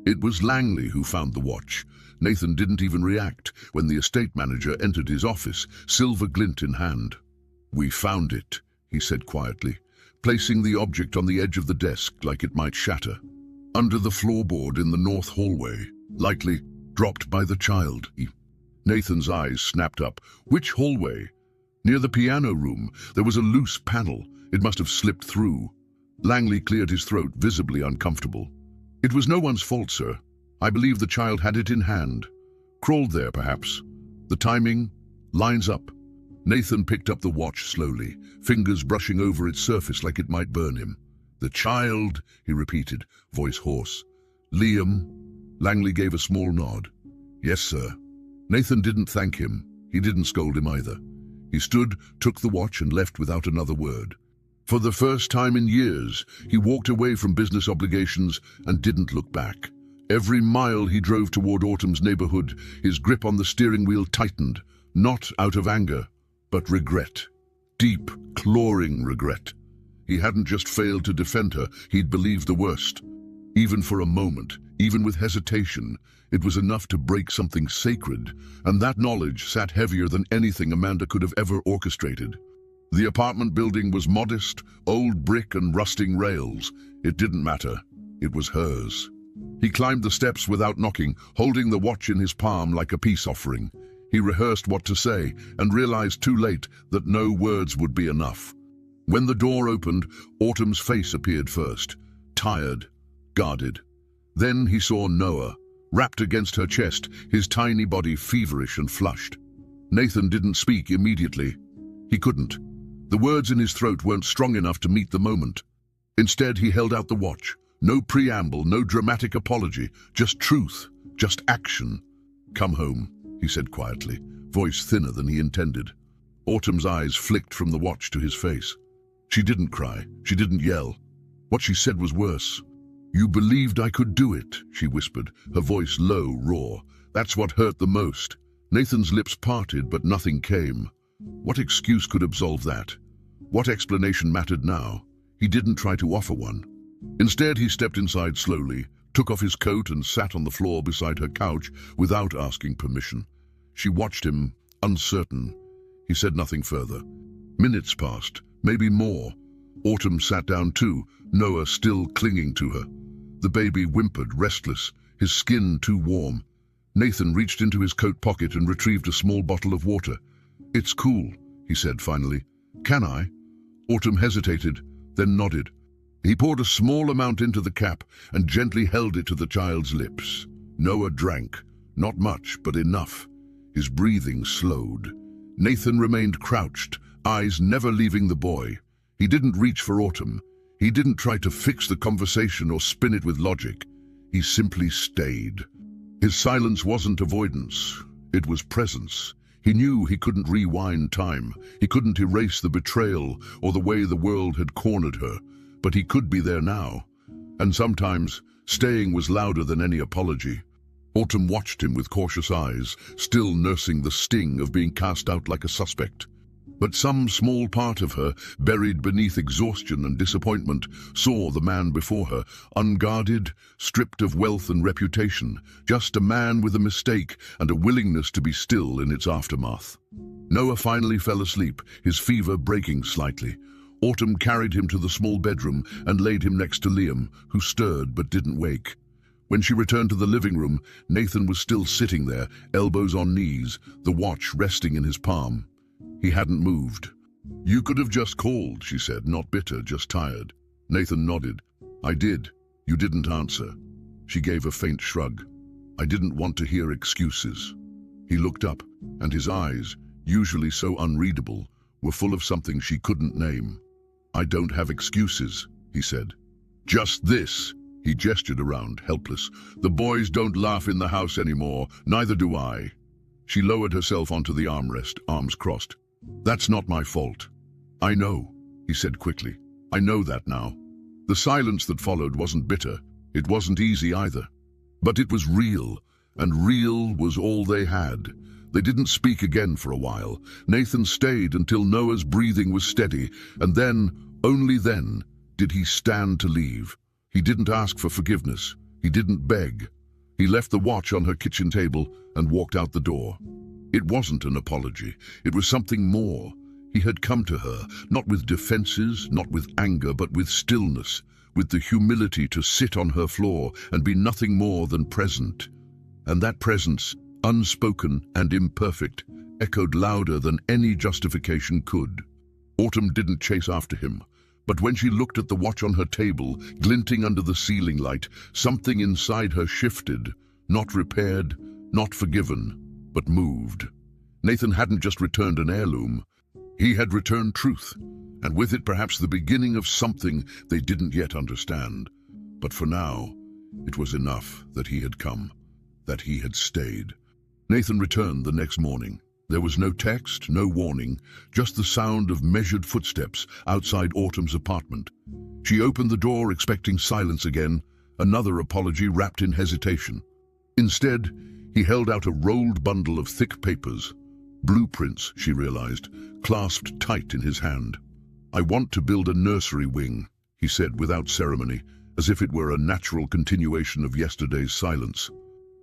It was Langley who found the watch. Nathan didn't even react when the estate manager entered his office, silver glint in hand. "We found it," he said quietly, placing the object on the edge of the desk like it might shatter. Under the floorboard in the north hallway, likely dropped by the child. Nathan's eyes snapped up. Which hallway? Near the piano room, there was a loose panel. It must have slipped through. Langley cleared his throat, visibly uncomfortable. "It was no one's fault, sir. I believe the child had it in hand. Crawled there, perhaps. The timing lines up." Nathan picked up the watch slowly, fingers brushing over its surface like it might burn him. "The child," he repeated, voice hoarse. "Liam?" Langley gave a small nod. "Yes, sir." Nathan didn't thank him. He didn't scold him either. He stood, took the watch, and left without another word. For the first time in years, he walked away from business obligations and didn't look back. Every mile he drove toward Autumn's neighborhood, his grip on the steering wheel tightened, not out of anger, but regret. Deep, clawing regret. He hadn't just failed to defend her, he'd believed the worst. Even for a moment, even with hesitation, it was enough to break something sacred, and that knowledge sat heavier than anything Amanda could have ever orchestrated. The apartment building was modest, old brick and rusting rails. It didn't matter. It was hers. He climbed the steps without knocking, holding the watch in his palm like a peace offering. He rehearsed what to say and realized too late that no words would be enough. When the door opened, Autumn's face appeared first, tired, guarded. Then he saw Noah, wrapped against her chest, his tiny body feverish and flushed. Nathan didn't speak immediately. He couldn't. The words in his throat weren't strong enough to meet the moment. Instead, he held out the watch. No preamble, no dramatic apology, just truth, just action. "Come home," he said quietly, voice thinner than he intended. Autumn's eyes flicked from the watch to his face. She didn't cry, she didn't yell. What she said was worse. "You believed I could do it," she whispered, her voice low, raw. "That's what hurt the most." Nathan's lips parted, but nothing came. What excuse could absolve that? What explanation mattered now? He didn't try to offer one. Instead, he stepped inside slowly, took off his coat and sat on the floor beside her couch without asking permission. She watched him, uncertain. He said nothing further. Minutes passed, maybe more. Autumn sat down too, Noah still clinging to her. The baby whimpered, restless, his skin too warm. Nathan reached into his coat pocket and retrieved a small bottle of water. "It's cool," he said finally. "Can I?" Autumn hesitated, then nodded. He poured a small amount into the cap and gently held it to the child's lips. Noah drank, not much, but enough. His breathing slowed. Nathan remained crouched, eyes never leaving the boy. He didn't reach for Autumn. He didn't try to fix the conversation or spin it with logic. He simply stayed. His silence wasn't avoidance. It was presence. He knew he couldn't rewind time. He couldn't erase the betrayal or the way the world had cornered her. But he could be there now. And sometimes, staying was louder than any apology. Autumn watched him with cautious eyes, still nursing the sting of being cast out like a suspect. But some small part of her, buried beneath exhaustion and disappointment, saw the man before her, unguarded, stripped of wealth and reputation, just a man with a mistake and a willingness to be still in its aftermath. Noah finally fell asleep, his fever breaking slightly. Autumn carried him to the small bedroom and laid him next to Liam, who stirred but didn't wake. When she returned to the living room, Nathan was still sitting there, elbows on knees, the watch resting in his palm. He hadn't moved. "You could have just called," she said, not bitter, just tired. Nathan nodded. "I did. You didn't answer." She gave a faint shrug. "I didn't want to hear excuses." He looked up, and his eyes, usually so unreadable, were full of something she couldn't name. "I don't have excuses," he said. "Just this." He gestured around, helpless. "The boys don't laugh in the house anymore, neither do I." She lowered herself onto the armrest, arms crossed. "That's not my fault." "I know," he said quickly. "I know that now." The silence that followed wasn't bitter. It wasn't easy either. But it was real, and real was all they had. They didn't speak again for a while. Nathan stayed until Noah's breathing was steady, and then, only then, did he stand to leave. He didn't ask for forgiveness. He didn't beg. He left the watch on her kitchen table and walked out the door. It wasn't an apology. It was something more. He had come to her, not with defenses, not with anger, but with stillness, with the humility to sit on her floor and be nothing more than present. And that presence, unspoken and imperfect, echoed louder than any justification could. Autumn didn't chase after him. But when she looked at the watch on her table, glinting under the ceiling light, something inside her shifted, not repaired, not forgiven, but moved. Nathan hadn't just returned an heirloom. He had returned truth, and with it perhaps the beginning of something they didn't yet understand. But for now, it was enough that he had come, that he had stayed. Nathan returned the next morning. There was no text, no warning, just the sound of measured footsteps outside Autumn's apartment. She opened the door expecting silence again, another apology wrapped in hesitation. Instead, he held out a rolled bundle of thick papers. Blueprints, she realized, clasped tight in his hand. "I want to build a nursery wing," he said without ceremony, as if it were a natural continuation of yesterday's silence.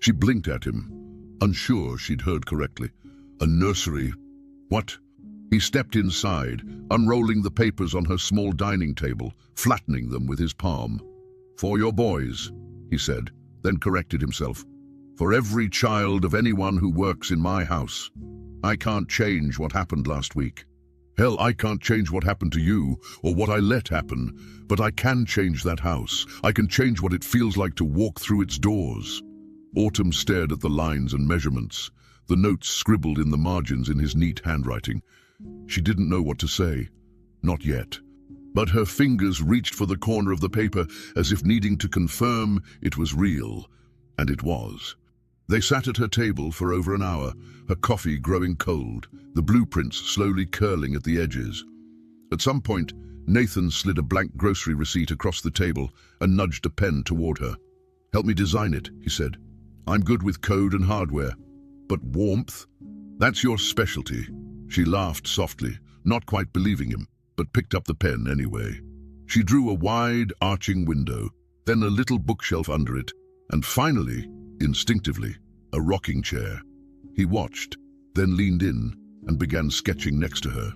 She blinked at him, unsure she'd heard correctly. A nursery? What? He stepped inside, unrolling the papers on her small dining table, flattening them with his palm. "For your boys," he said, then corrected himself. "For every child of anyone who works in my house. I can't change what happened last week. Hell, I can't change what happened to you, or what I let happen, but I can change that house. I can change what it feels like to walk through its doors." Autumn stared at the lines and measurements, the notes scribbled in the margins in his neat handwriting. She didn't know what to say. Not yet. But her fingers reached for the corner of the paper as if needing to confirm it was real. And it was. They sat at her table for over an hour, her coffee growing cold, the blueprints slowly curling at the edges. At some point, Nathan slid a blank grocery receipt across the table and nudged a pen toward her. "Help me design it," he said. "I'm good with code and hardware. But warmth? That's your specialty." She laughed softly, not quite believing him, but picked up the pen anyway. She drew a wide, arching window, then a little bookshelf under it, and finally, instinctively, a rocking chair. He watched, then leaned in and began sketching next to her.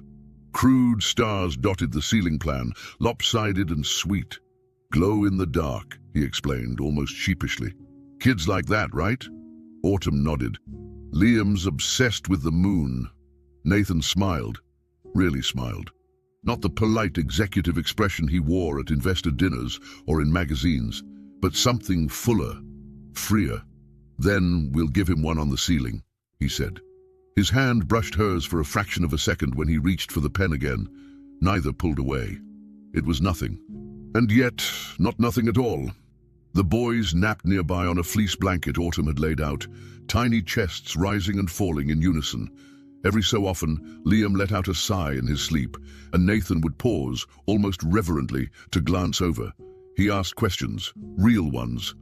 Crude stars dotted the ceiling plan, lopsided and sweet. "Glow in the dark," he explained, almost sheepishly. "Kids like that, right?" Autumn nodded. "Liam's obsessed with the moon." Nathan smiled, really smiled. Not the polite executive expression he wore at investor dinners or in magazines, but something fuller, freer. "Then we'll give him one on the ceiling," he said. His hand brushed hers for a fraction of a second when he reached for the pen again. Neither pulled away. It was nothing. And yet, not nothing at all. The boys napped nearby on a fleece blanket Autumn had laid out, tiny chests rising and falling in unison. Every so often, Liam let out a sigh in his sleep, and Nathan would pause, almost reverently, to glance over. He asked questions, real ones.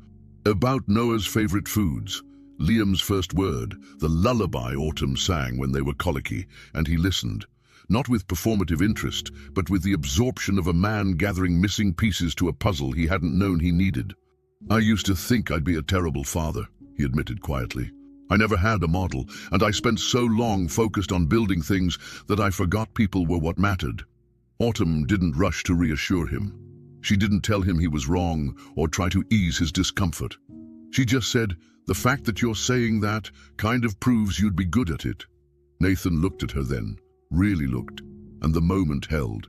About Noah's favorite foods, Liam's first word, the lullaby Autumn sang when they were colicky, and he listened. Not with performative interest, but with the absorption of a man gathering missing pieces to a puzzle he hadn't known he needed. "I used to think I'd be a terrible father," he admitted quietly. "I never had a model, and I spent so long focused on building things that I forgot people were what mattered." Autumn didn't rush to reassure him. She didn't tell him he was wrong or try to ease his discomfort. She just said, "The fact that you're saying that kind of proves you'd be good at it." Nathan looked at her then, really looked, and the moment held.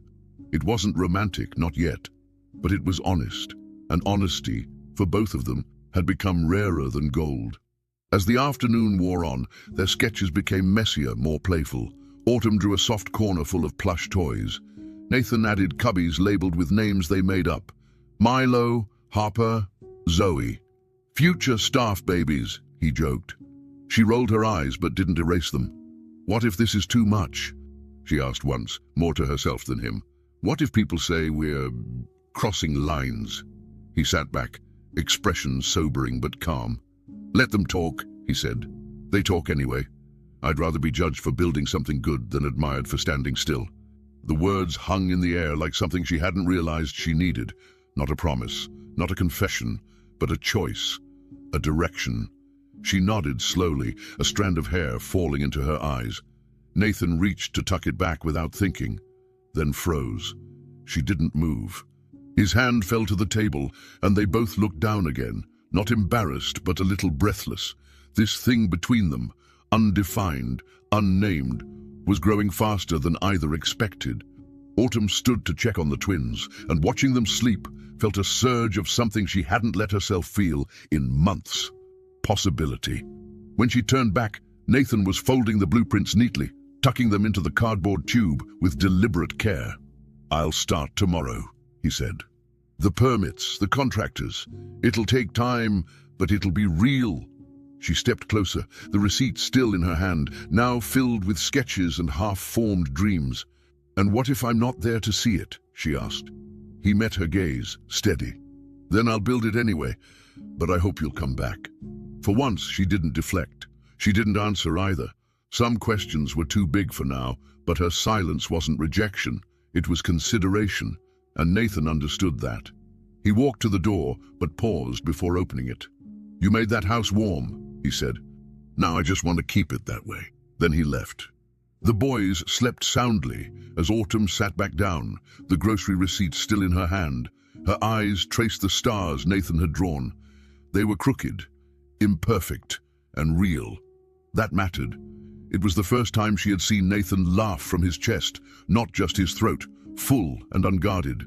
It wasn't romantic, not yet, but it was honest, and honesty, for both of them, had become rarer than gold. As the afternoon wore on, their sketches became messier, more playful. Autumn drew a soft corner full of plush toys. Nathan added cubbies labeled with names they made up. Milo, Harper, Zoe. "Future staff babies," he joked. She rolled her eyes but didn't erase them. "What if this is too much?" she asked once, more to herself than him. "What if people say we're crossing lines?" He sat back, expression sobering but calm. "Let them talk," he said. "They talk anyway. I'd rather be judged for building something good than admired for standing still." The words hung in the air like something she hadn't realized she needed. Not a promise, not a confession, but a choice, a direction. She nodded slowly, a strand of hair falling into her eyes. Nathan reached to tuck it back without thinking, then froze. She didn't move. His hand fell to the table, and they both looked down again, not embarrassed, but a little breathless. This thing between them, undefined, unnamed, was growing faster than either expected. Autumn stood to check on the twins, and watching them sleep, felt a surge of something she hadn't let herself feel in months. Possibility. When she turned back, Nathan was folding the blueprints neatly, tucking them into the cardboard tube with deliberate care. "I'll start tomorrow," he said. "The permits, the contractors. It'll take time, but it'll be real." She stepped closer, the receipt still in her hand, now filled with sketches and half-formed dreams. "And what if I'm not there to see it?" she asked. He met her gaze, steady. "Then I'll build it anyway, but I hope you'll come back." For once, she didn't deflect. She didn't answer either. Some questions were too big for now, but her silence wasn't rejection. It was consideration, and Nathan understood that. He walked to the door, but paused before opening it. "You made that house warm," he said. "Now I just want to keep it that way." Then he left. The boys slept soundly as Autumn sat back down, the grocery receipt still in her hand. Her eyes traced the stars Nathan had drawn. They were crooked, imperfect, and real. That mattered. It was the first time she had seen Nathan laugh from his chest, not just his throat, full and unguarded.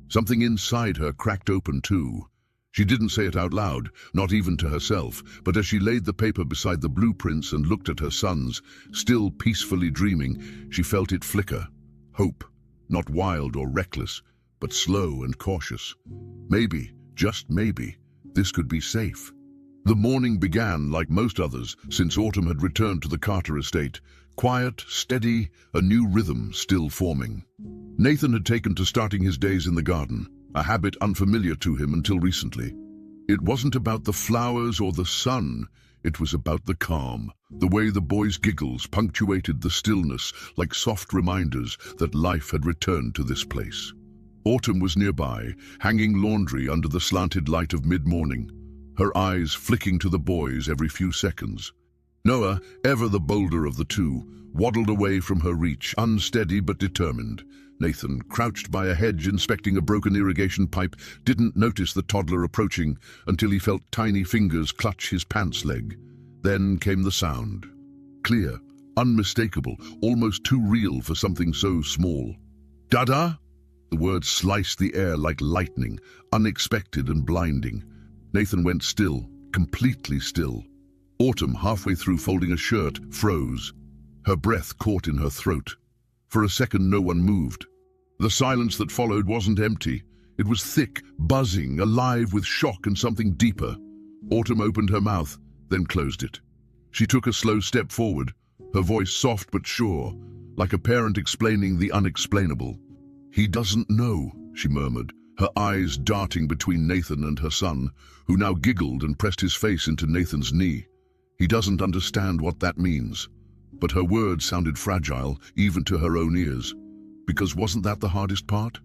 Something inside her cracked open too. She didn't say it out loud, not even to herself, but as she laid the paper beside the blueprints and looked at her sons, still peacefully dreaming, she felt it flicker. Hope, not wild or reckless, but slow and cautious. Maybe, just maybe, this could be safe. The morning began like most others since Autumn had returned to the Carter estate. Quiet, steady, a new rhythm still forming. Nathan had taken to starting his days in the garden, a habit unfamiliar to him until recently. It wasn't about the flowers or the sun, it was about the calm, the way the boys' giggles punctuated the stillness like soft reminders that life had returned to this place. Autumn was nearby, hanging laundry under the slanted light of mid-morning, her eyes flicking to the boys every few seconds. Noah, ever the bolder of the two, waddled away from her reach, unsteady but determined. Nathan, crouched by a hedge inspecting a broken irrigation pipe, didn't notice the toddler approaching until he felt tiny fingers clutch his pants leg. Then came the sound. Clear, unmistakable, almost too real for something so small. "Dada?" The word sliced the air like lightning, unexpected and blinding. Nathan went still, completely still. Autumn, halfway through folding a shirt, froze. Her breath caught in her throat. For a second, no one moved. The silence that followed wasn't empty. It was thick, buzzing, alive with shock and something deeper. Autumn opened her mouth, then closed it. She took a slow step forward, her voice soft but sure, like a parent explaining the unexplainable. "He doesn't know," she murmured, her eyes darting between Nathan and her son, who now giggled and pressed his face into Nathan's knee. "He doesn't understand what that means." But her words sounded fragile, even to her own ears. Because wasn't that the hardest part?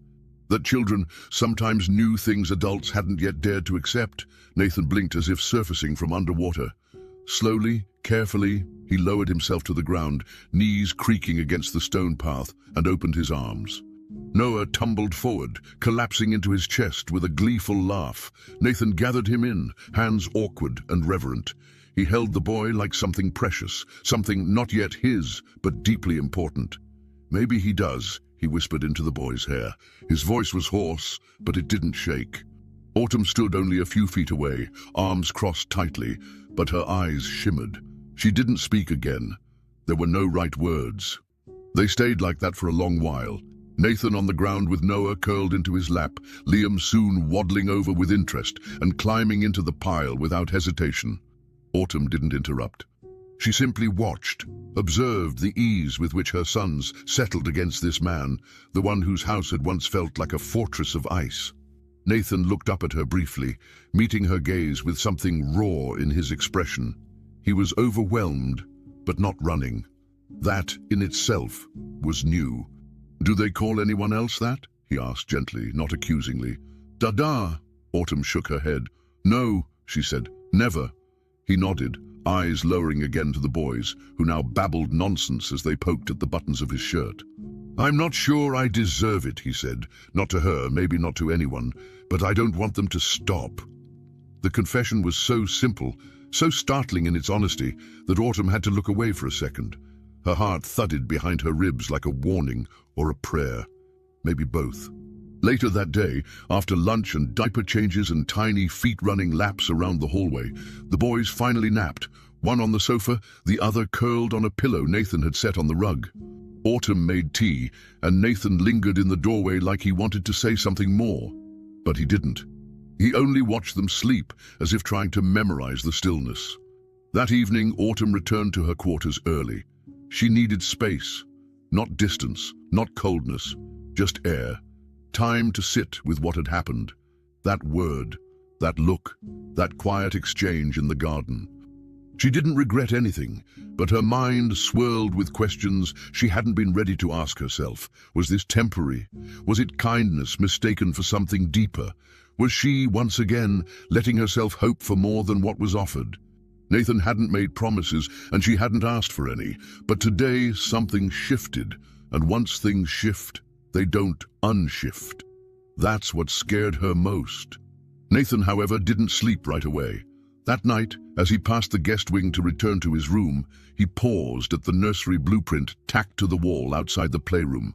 That children sometimes knew things adults hadn't yet dared to accept. Nathan blinked as if surfacing from underwater. Slowly, carefully, he lowered himself to the ground, knees creaking against the stone path, and opened his arms. Noah tumbled forward, collapsing into his chest with a gleeful laugh. Nathan gathered him in, hands awkward and reverent. He held the boy like something precious, something not yet his, but deeply important. "Maybe he does," he whispered into the boy's hair. His voice was hoarse, but it didn't shake. Autumn stood only a few feet away, arms crossed tightly, but her eyes shimmered. She didn't speak again. There were no right words. They stayed like that for a long while. Nathan on the ground with Noah curled into his lap, Liam soon waddling over with interest and climbing into the pile without hesitation. Autumn didn't interrupt. She simply watched, observed the ease with which her sons settled against this man, the one whose house had once felt like a fortress of ice. Nathan looked up at her briefly, meeting her gaze with something raw in his expression. He was overwhelmed, but not running. That, in itself, was new. "Do they call anyone else that?" he asked gently, not accusingly. "Dada," Autumn shook her head. "No," she said, "never." He nodded, eyes lowering again to the boys, who now babbled nonsense as they poked at the buttons of his shirt. "I'm not sure I deserve it," he said. Not to her, maybe not to anyone, but I don't want them to stop. The confession was so simple, so startling in its honesty, that Autumn had to look away for a second. Her heart thudded behind her ribs like a warning or a prayer. Maybe both. Later that day, after lunch and diaper changes and tiny feet-running laps around the hallway, the boys finally napped, one on the sofa, the other curled on a pillow Nathan had set on the rug. Autumn made tea, and Nathan lingered in the doorway like he wanted to say something more. But he didn't. He only watched them sleep, as if trying to memorize the stillness. That evening, Autumn returned to her quarters early. She needed space, not distance, not coldness, just air. Time to sit with what had happened. That word, that look, that quiet exchange in the garden. She didn't regret anything, but her mind swirled with questions she hadn't been ready to ask herself. Was this temporary? Was it kindness mistaken for something deeper? Was she, once again, letting herself hope for more than what was offered? Nathan hadn't made promises, and she hadn't asked for any, but today something shifted, and once things shift, they don't unshift. That's what scared her most. Nathan, however, didn't sleep right away. That night, as he passed the guest wing to return to his room, he paused at the nursery blueprint tacked to the wall outside the playroom.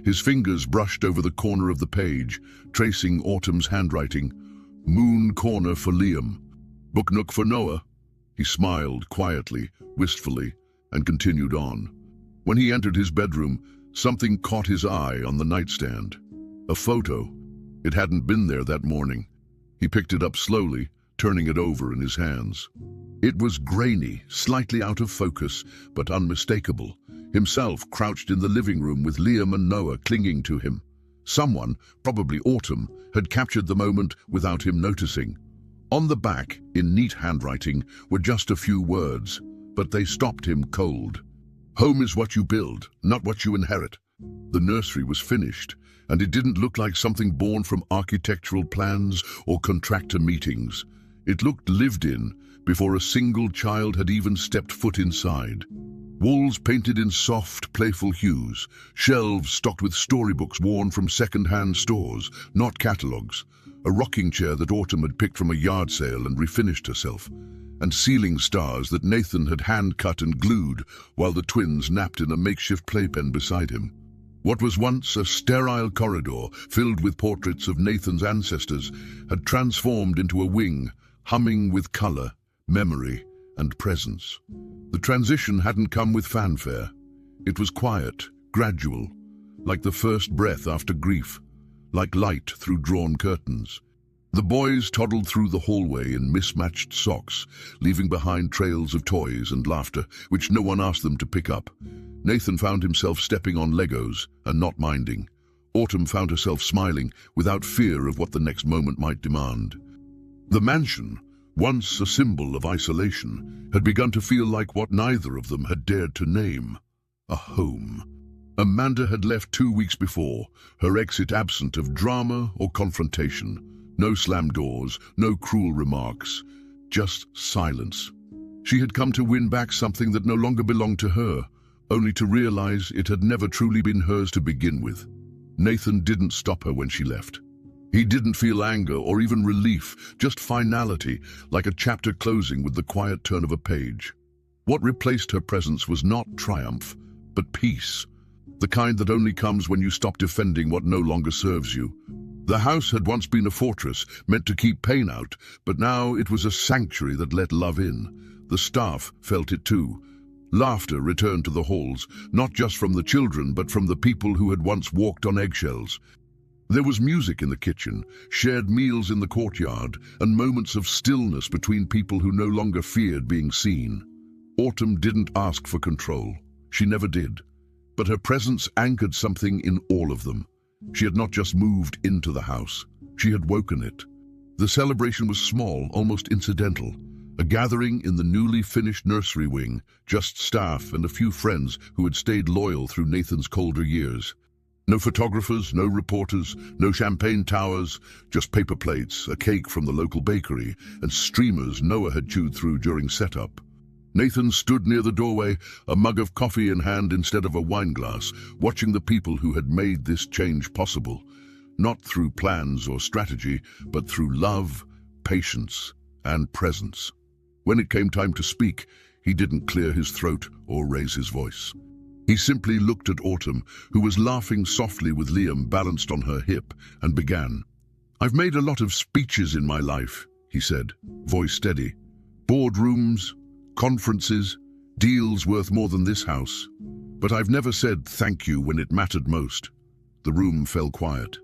His fingers brushed over the corner of the page, tracing Autumn's handwriting. Moon corner for Liam. Book nook for Noah. He smiled quietly, wistfully, and continued on. When he entered his bedroom, something caught his eye on the nightstand. A photo. It hadn't been there that morning. He picked it up slowly, turning it over in his hands. It was grainy, slightly out of focus, but unmistakable. Himself crouched in the living room with Liam and Noah clinging to him. Someone, probably Autumn, had captured the moment without him noticing. On the back, in neat handwriting, were just a few words, but they stopped him cold. Home is what you build, not what you inherit. The nursery was finished, and it didn't look like something born from architectural plans or contractor meetings. It looked lived in before a single child had even stepped foot inside. Walls painted in soft, playful hues, shelves stocked with storybooks worn from second-hand stores, not catalogues, a rocking chair that Autumn had picked from a yard sale and refinished herself, and ceiling stars that Nathan had hand-cut and glued while the twins napped in a makeshift playpen beside him. What was once a sterile corridor filled with portraits of Nathan's ancestors had transformed into a wing, humming with color, memory, and presence. The transition hadn't come with fanfare. It was quiet, gradual, like the first breath after grief, like light through drawn curtains. The boys toddled through the hallway in mismatched socks, leaving behind trails of toys and laughter, which no one asked them to pick up. Nathan found himself stepping on Legos and not minding. Autumn found herself smiling without fear of what the next moment might demand. The mansion, once a symbol of isolation, had begun to feel like what neither of them had dared to name: a home. Amanda had left 2 weeks before, her exit absent of drama or confrontation. No slammed doors, no cruel remarks, just silence. She had come to win back something that no longer belonged to her, only to realize it had never truly been hers to begin with. Nathan didn't stop her when she left. He didn't feel anger or even relief, just finality, like a chapter closing with the quiet turn of a page. What replaced her presence was not triumph, but peace, the kind that only comes when you stop defending what no longer serves you. The house had once been a fortress, meant to keep pain out, but now it was a sanctuary that let love in. The staff felt it too. Laughter returned to the halls, not just from the children, but from the people who had once walked on eggshells. There was music in the kitchen, shared meals in the courtyard, and moments of stillness between people who no longer feared being seen. Autumn didn't ask for control. She never did. But her presence anchored something in all of them. She had not just moved into the house, she had woken it. The celebration was small, almost incidental. A gathering in the newly finished nursery wing, just staff and a few friends who had stayed loyal through Nathan's colder years. No photographers, no reporters, no champagne towers, just paper plates, a cake from the local bakery, and streamers Noah had chewed through during setup. Nathan stood near the doorway, a mug of coffee in hand instead of a wineglass, watching the people who had made this change possible, not through plans or strategy, but through love, patience, and presence. When it came time to speak, he didn't clear his throat or raise his voice. He simply looked at Autumn, who was laughing softly with Liam balanced on her hip, and began. "I've made a lot of speeches in my life," he said, voice steady. "Boardrooms, conferences, deals worth more than this house. But I've never said thank you when it mattered most." The room fell quiet.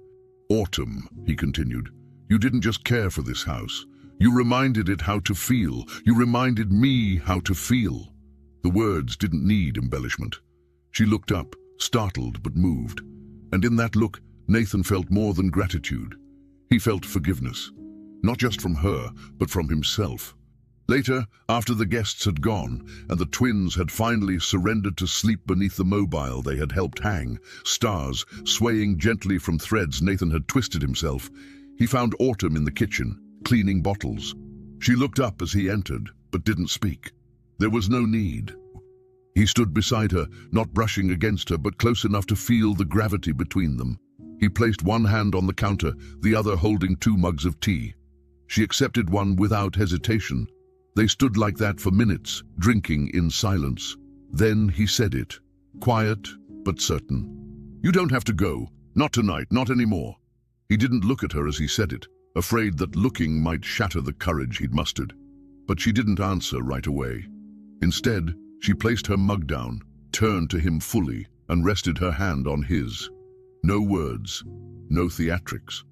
"Autumn," he continued, "you didn't just care for this house. You reminded it how to feel. You reminded me how to feel." The words didn't need embellishment. She looked up, startled but moved. And in that look, Nathan felt more than gratitude. He felt forgiveness. Not just from her, but from himself. Later, after the guests had gone, and the twins had finally surrendered to sleep beneath the mobile they had helped hang, stars swaying gently from threads Nathan had twisted himself, he found Autumn in the kitchen, cleaning bottles. She looked up as he entered, but didn't speak. There was no need. He stood beside her, not brushing against her, but close enough to feel the gravity between them. He placed one hand on the counter, the other holding 2 mugs of tea. She accepted one without hesitation. They stood like that for minutes, drinking in silence. Then he said it, quiet but certain. "You don't have to go. Not tonight, not anymore." He didn't look at her as he said it, afraid that looking might shatter the courage he'd mustered. But she didn't answer right away. Instead, she placed her mug down, turned to him fully, and rested her hand on his. No words, no theatrics.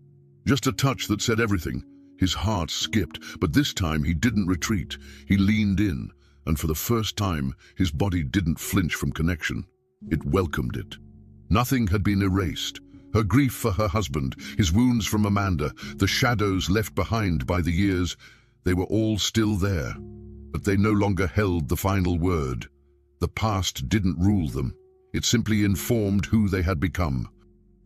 Just a touch that said everything. His heart skipped, but this time he didn't retreat. He leaned in, and for the first time, his body didn't flinch from connection. It welcomed it. Nothing had been erased. Her grief for her husband, his wounds from Amanda, the shadows left behind by the years, they were all still there. But they no longer held the final word. The past didn't rule them. It simply informed who they had become.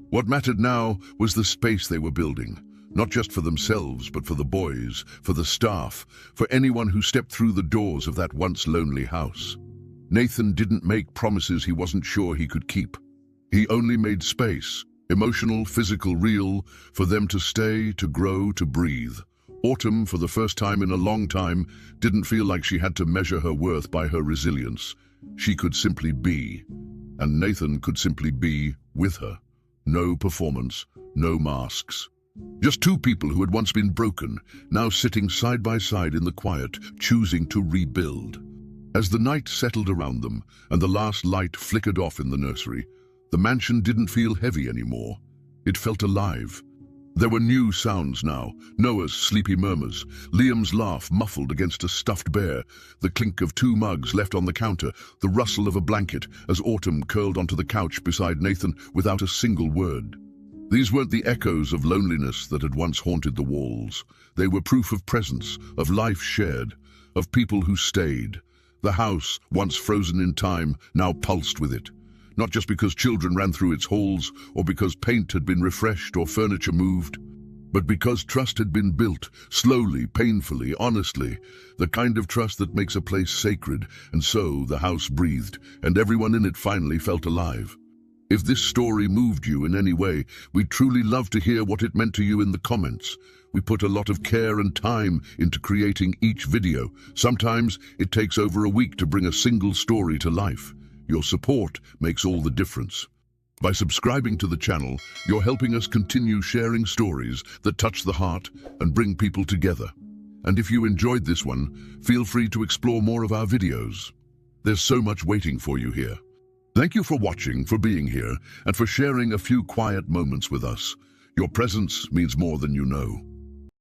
What mattered now was the space they were building. Not just for themselves, but for the boys, for the staff, for anyone who stepped through the doors of that once lonely house. Nathan didn't make promises he wasn't sure he could keep. He only made space, emotional, physical, real, for them to stay, to grow, to breathe. Autumn, for the first time in a long time, didn't feel like she had to measure her worth by her resilience. She could simply be, and Nathan could simply be with her. No performance, no masks. Just 2 people who had once been broken, now sitting side by side in the quiet, choosing to rebuild. As the night settled around them, and the last light flickered off in the nursery, the mansion didn't feel heavy anymore. It felt alive. There were new sounds now, Noah's sleepy murmurs, Liam's laugh muffled against a stuffed bear, the clink of 2 mugs left on the counter, the rustle of a blanket as Autumn curled onto the couch beside Nathan without a single word. These weren't the echoes of loneliness that had once haunted the walls. They were proof of presence, of life shared, of people who stayed. The house, once frozen in time, now pulsed with it. Not just because children ran through its halls, or because paint had been refreshed or furniture moved, but because trust had been built, slowly, painfully, honestly, the kind of trust that makes a place sacred. And so the house breathed, and everyone in it finally felt alive. If this story moved you in any way, we'd truly love to hear what it meant to you in the comments. We put a lot of care and time into creating each video. Sometimes it takes over a week to bring a single story to life. Your support makes all the difference. By subscribing to the channel, you're helping us continue sharing stories that touch the heart and bring people together. And if you enjoyed this one, feel free to explore more of our videos. There's so much waiting for you here. Thank you for watching, for being here, and for sharing a few quiet moments with us. Your presence means more than you know.